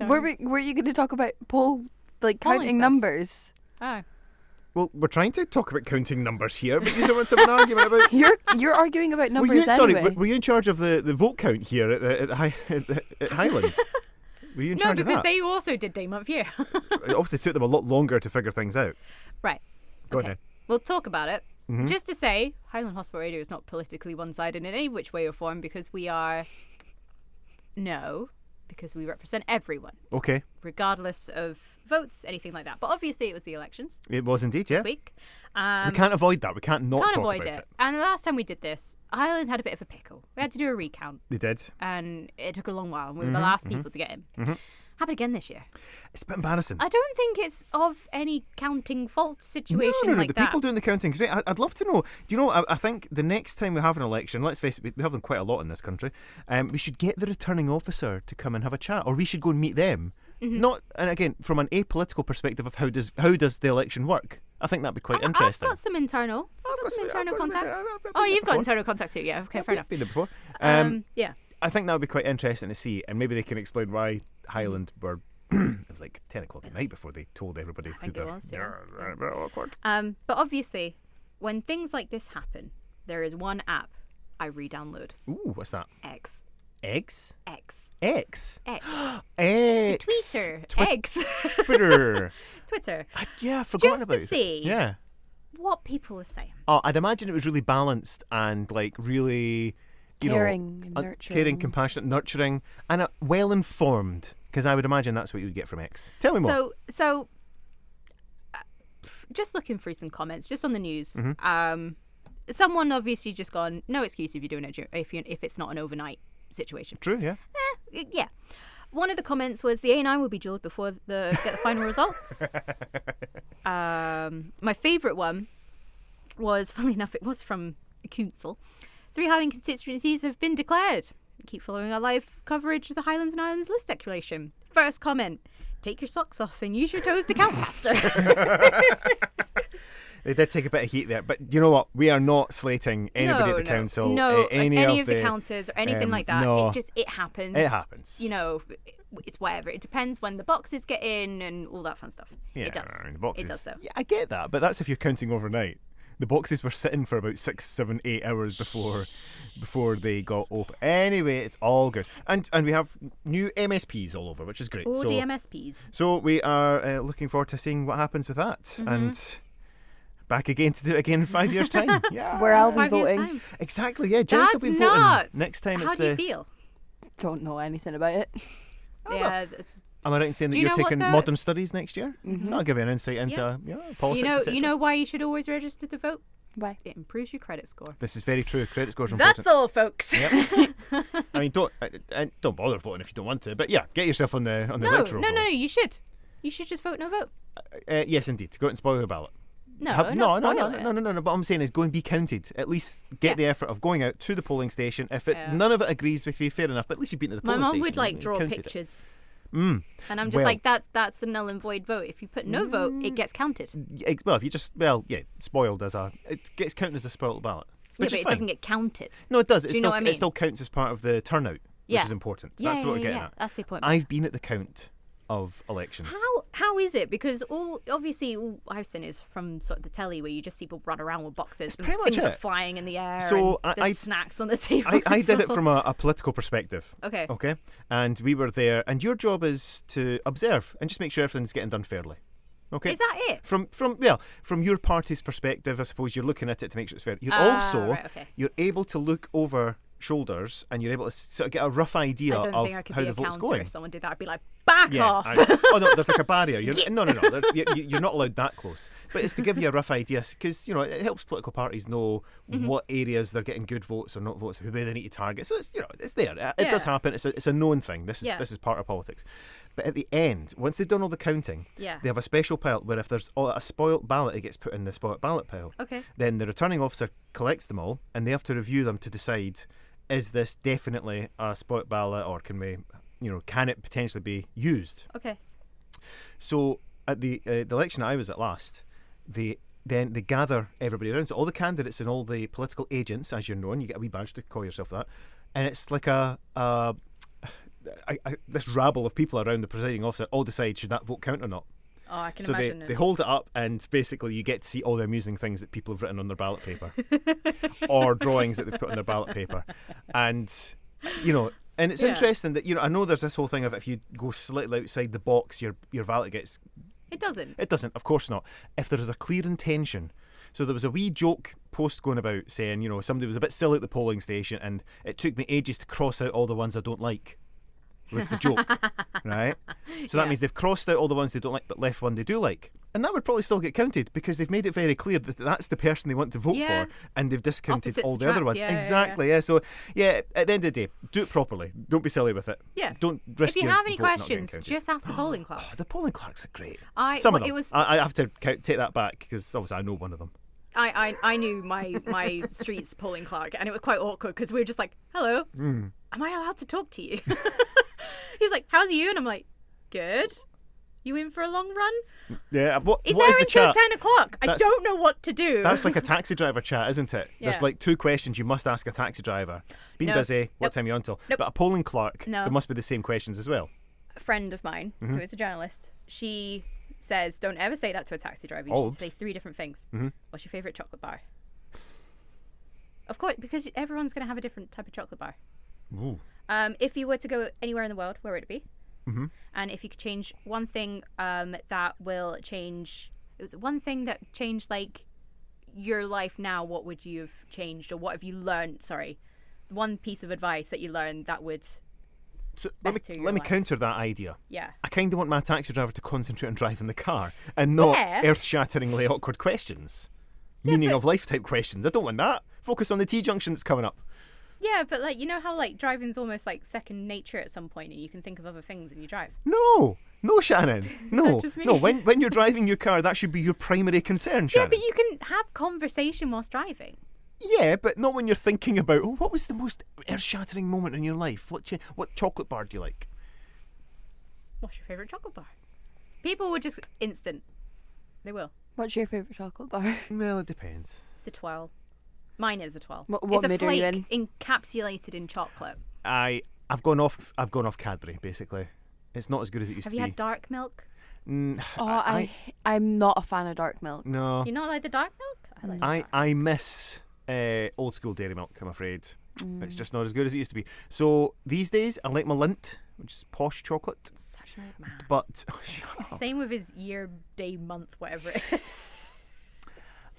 Were you going to talk about Polling counting stuff. numbers? Oh. Well, we're trying to talk about counting numbers here, but you want to have an argument about... You're arguing about numbers anyway. Were you in charge of the vote count here at Highlands? Were you in charge of that? No, because they also did day, month, year. It obviously took them a lot longer to figure things out. Right. Go on Okay. then. We'll talk about it. Mhm. Just to say, Highland Hospital Radio is not politically one-sided in any which way or form because we are... No, because we represent everyone, Okay. regardless of votes, anything like that. But obviously it was the elections It was indeed, yeah. this week. We can't avoid that. We can't not Can't talk avoid about it. it. And the last time we did this, Highland had a bit of a pickle. We had to do a recount, They did. and it took a long while, and we were the last people to get in. Happened again this year. It's a bit embarrassing. I don't think it's of any counting fault situation no, like the that. people doing the counting is great. I'd love to know. Do you know? I think the next time we have an election, let's face it, we have them quite a lot in this country. We should get the returning officer to come and have a chat, or we should go and meet them. Not, and again, from an apolitical perspective of how does the election work. I think that'd be quite interesting. I've got some internal. I've got some internal contacts. I've been Oh, there you've got before. internal contacts too. Yeah. Okay, fair enough. Been there before. Yeah. I think that would be quite interesting to see, and maybe they can explain why Highland were. It was like 10 o'clock at night before they told everybody who think it they're. was, yeah. Very awkward. But obviously, when things like this happen, there is one app I re-download. Ooh, what's that? X. Eggs? X. X? X. X. Twitter. X. Twitter. Twitter. Yeah, I've forgotten Just about to it. see Yeah. what people are saying. Oh, I'd imagine it was really balanced and like really, Caring and caring, nurturing. compassionate, nurturing, and well informed. Because I would imagine that's what you would get from X. Tell me more. So, just looking through some comments, just on the news. Someone obviously just gone, no excuse if you're doing it if it's not an overnight situation. True, yeah. Yeah. One of the comments was the A9 will be jewelled before get the final results. My favourite one was, funnily enough, it was from Council. 3 Highland constituencies have been declared. Keep following our live coverage of the Highlands and Islands list declaration. First comment, take your socks off and use your toes to count faster. They did take a bit of heat there, but you know what? We are not slating anybody at the council. No, any of the counters or anything like that. No. It happens. It happens. You know, it's whatever. It depends when the boxes get in and all that fun stuff. Yeah, it does. the boxes. It does though. Yeah, I get that, but that's if you're counting overnight. The boxes were sitting for about 6, 7, 8 hours before they got open. Anyway, it's all good, and we have new MSPs all over, which is great. All so, the MSPs. So we are looking forward to seeing what happens with that, and back again to do it again in 5 years' time. Yeah, Where I'll be 5 years' voting. time. exactly. Yeah, Jess That's will be nuts. voting next time. How it's do you feel? Don't know anything about it. Yeah, it's. Am I right in saying that Do you you're know what taking the- modern studies next year? That'll give you an insight into politics. You know why you should always register to vote? Why? It improves your credit score. This is very true. Credit scores are important. That's all, folks. Yep. I mean, don't bother voting if you don't want to. But yeah, get yourself on the electoral No. roll. You should. You should just vote no vote. Yes, indeed. Go out and spoil your ballot. No, No. not spoil it. But what I'm saying is go and be counted. At least get the effort of going out to the polling station. If none of it agrees with you, fair enough. But at least you've been to the My polling mum station. would and draw counted it. pictures. And I'm just like, that's a null and void vote. If you put no vote, it gets counted. Well, if you just spoiled it gets counted as a spoiled ballot. Yeah, but it doesn't get counted. No, it does. Do you know what I mean? It still counts as part of the turnout, which is important. That's what we're getting at. That's the point. I've been at the count of elections. How is it? Because all I've seen is from sort of the telly where you just see people run around with boxes and things are flying in the air. So and there's snacks on the table. I did it from a political perspective. Okay. Okay. And we were there, and your job is to observe and just make sure everything's getting done fairly. Okay. Is that it? From your party's perspective, I suppose you're looking at it to make sure it's fair. You're you're able to look over shoulders and you're able to sort of get a rough idea of how the vote's going. If someone did that, I'd be like, back off. Oh no, there's like a barrier. No. You're not allowed that close. But it's to give you a rough idea because it helps political parties know what areas they're getting good votes or not votes, who they need to target. So it's there. It does happen. It's a known thing. This is part of politics. But at the end, once they've done all the counting, they have a special pile where if there's a spoilt ballot, it gets put in the spoilt ballot pile. Okay. Then the returning officer collects them all, and they have to review them to decide: is this definitely a spoilt ballot, or can it potentially be used? Okay. So at the election I was at last, they gather everybody around, so all the candidates and all the political agents, as you're known, you get a wee badge to call yourself that, and it's like this rabble of people around the presiding officer all decide should that vote count or not. Oh, I can so imagine. They hold it up, and basically you get to see all the amusing things that people have written on their ballot paper or drawings that they've put on their ballot paper. And and it's interesting that I know there's this whole thing of if you go slightly outside the box, your ballot gets. It doesn't. It doesn't, of course not. If there is a clear intention. So there was a wee joke post going about saying, somebody was a bit silly at the polling station, and it took me ages to cross out all the ones I don't like. Was the joke, right? So that means they've crossed out all the ones they don't like, but left one they do like, and that would probably still get counted because they've made it very clear that that's the person they want to vote for, and they've discounted Opposites all the other ones. Exactly. Yeah. So at the end of the day, do it properly. Don't be silly with it. Yeah. Don't risk. If you have any vote not questions, getting counted. just ask the polling clerk. The polling clerks are great. Some of them. I have to take that back because obviously I know one of them. I knew my street's polling clerk, and it was quite awkward because we were just like, hello, am I allowed to talk to you? He's like, how's you? And I'm like, good. You in for a long run? Yeah. What is the until chat? 10 o'clock? I don't know what to do. That's like a taxi driver chat, isn't it? Yeah. There's like 2 questions you must ask a taxi driver. Been busy, what time are you until? But a polling clerk, there must be the same questions as well. A friend of mine, who is a journalist, she says, don't ever say that to a taxi driver. You should say 3 different things. What's your favourite chocolate bar? Of course, because everyone's going to have a different type of chocolate bar. Ooh. If you were to go anywhere in the world, where would it be? And if you could change one thing that will change... It was one thing that changed, like, your life now, what would you have changed? Or what have you learned? Sorry. One piece of advice that you learned that would... So let me counter that idea. Yeah. I kind of want my taxi driver to concentrate on driving the car and not earth-shatteringly awkward questions. Meaning of life type questions. I don't want that. Focus on the T-junction that's coming up. Yeah, but like, you know how like driving's almost like second nature at some point and you can think of other things and you drive? No, Shannon. No. Just me? No, when you're driving your car, that should be your primary concern, Shannon. Yeah, but you can have conversation whilst driving. Yeah, but not when you're thinking about, what was the most earth-shattering moment in your life? What chocolate bar do you like? What's your favourite chocolate bar? People would just instant. They will. What's your favourite chocolate bar? Well, it depends. It's a twirl. Mine is a twirl. What it's a mood are you flake encapsulated in chocolate. I've gone off Cadbury, basically. It's not as good as it used to be. Have you had dark milk? I'm not a fan of dark milk. No. You not like the dark milk? I miss old school dairy milk, I'm afraid. It's just not as good as it used to be. So these days I like my Lindt, which is posh chocolate. Such an old man. But shut up. Same with his year, day, month, whatever it is.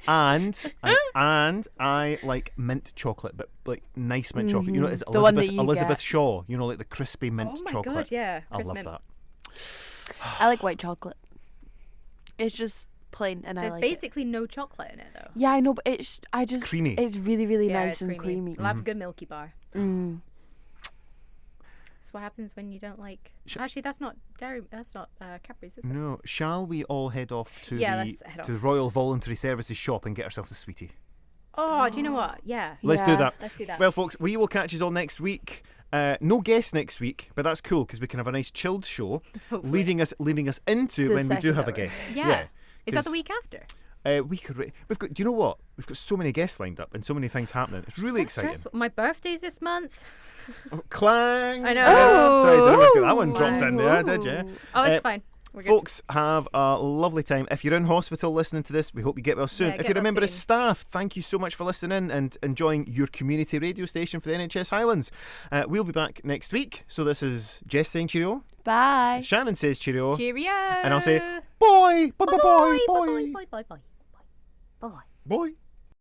And I like mint chocolate, but like nice mint chocolate. You know, it's The one that Elizabeth get. Shaw. You know, like the crispy mint Oh my chocolate. God, yeah. I Crisp love mint. that. I like white chocolate. It's just plain, and There's I like basically no chocolate in it though. Yeah, I know, but it's creamy. It's really, really Yeah, nice it's and creamy. I'll have a good milky bar. That's what happens when you don't like. Actually, that's not dairy. That's not Cadbury's, is it? No, shall we all head off to let's head the Royal Voluntary Services shop and get ourselves a sweetie? Oh, do you know what? Yeah. Let's do that. Let's do that. Well, folks, we will catch you all next week. No guest next week, but that's cool because we can have a nice chilled show, Hopefully. leading us into The when we do second have a hour. guest. Yeah. Is that 'cause, the week after? We've got. Do you know what? We've got so many guests lined up and so many things happening. It's really So exciting. stressful. My birthday's this month. Oh, clang! I know. Yeah, sorry, didn't always get that one dropped in there, Wow. did you? Oh, it's Uh, fine. We're good. Folks, have a lovely time. If you're in hospital listening to this, we hope you get well soon. Yeah, if get you're a well member of soon. staff, thank you so much for listening and enjoying your community radio station for the NHS Highlands. We'll be back next week. So this is Jess saying cheerio. Bye. Shannon says cheerio. Cheerio. And I'll say, boy, boy, boy, boy, boy, Bye. boy.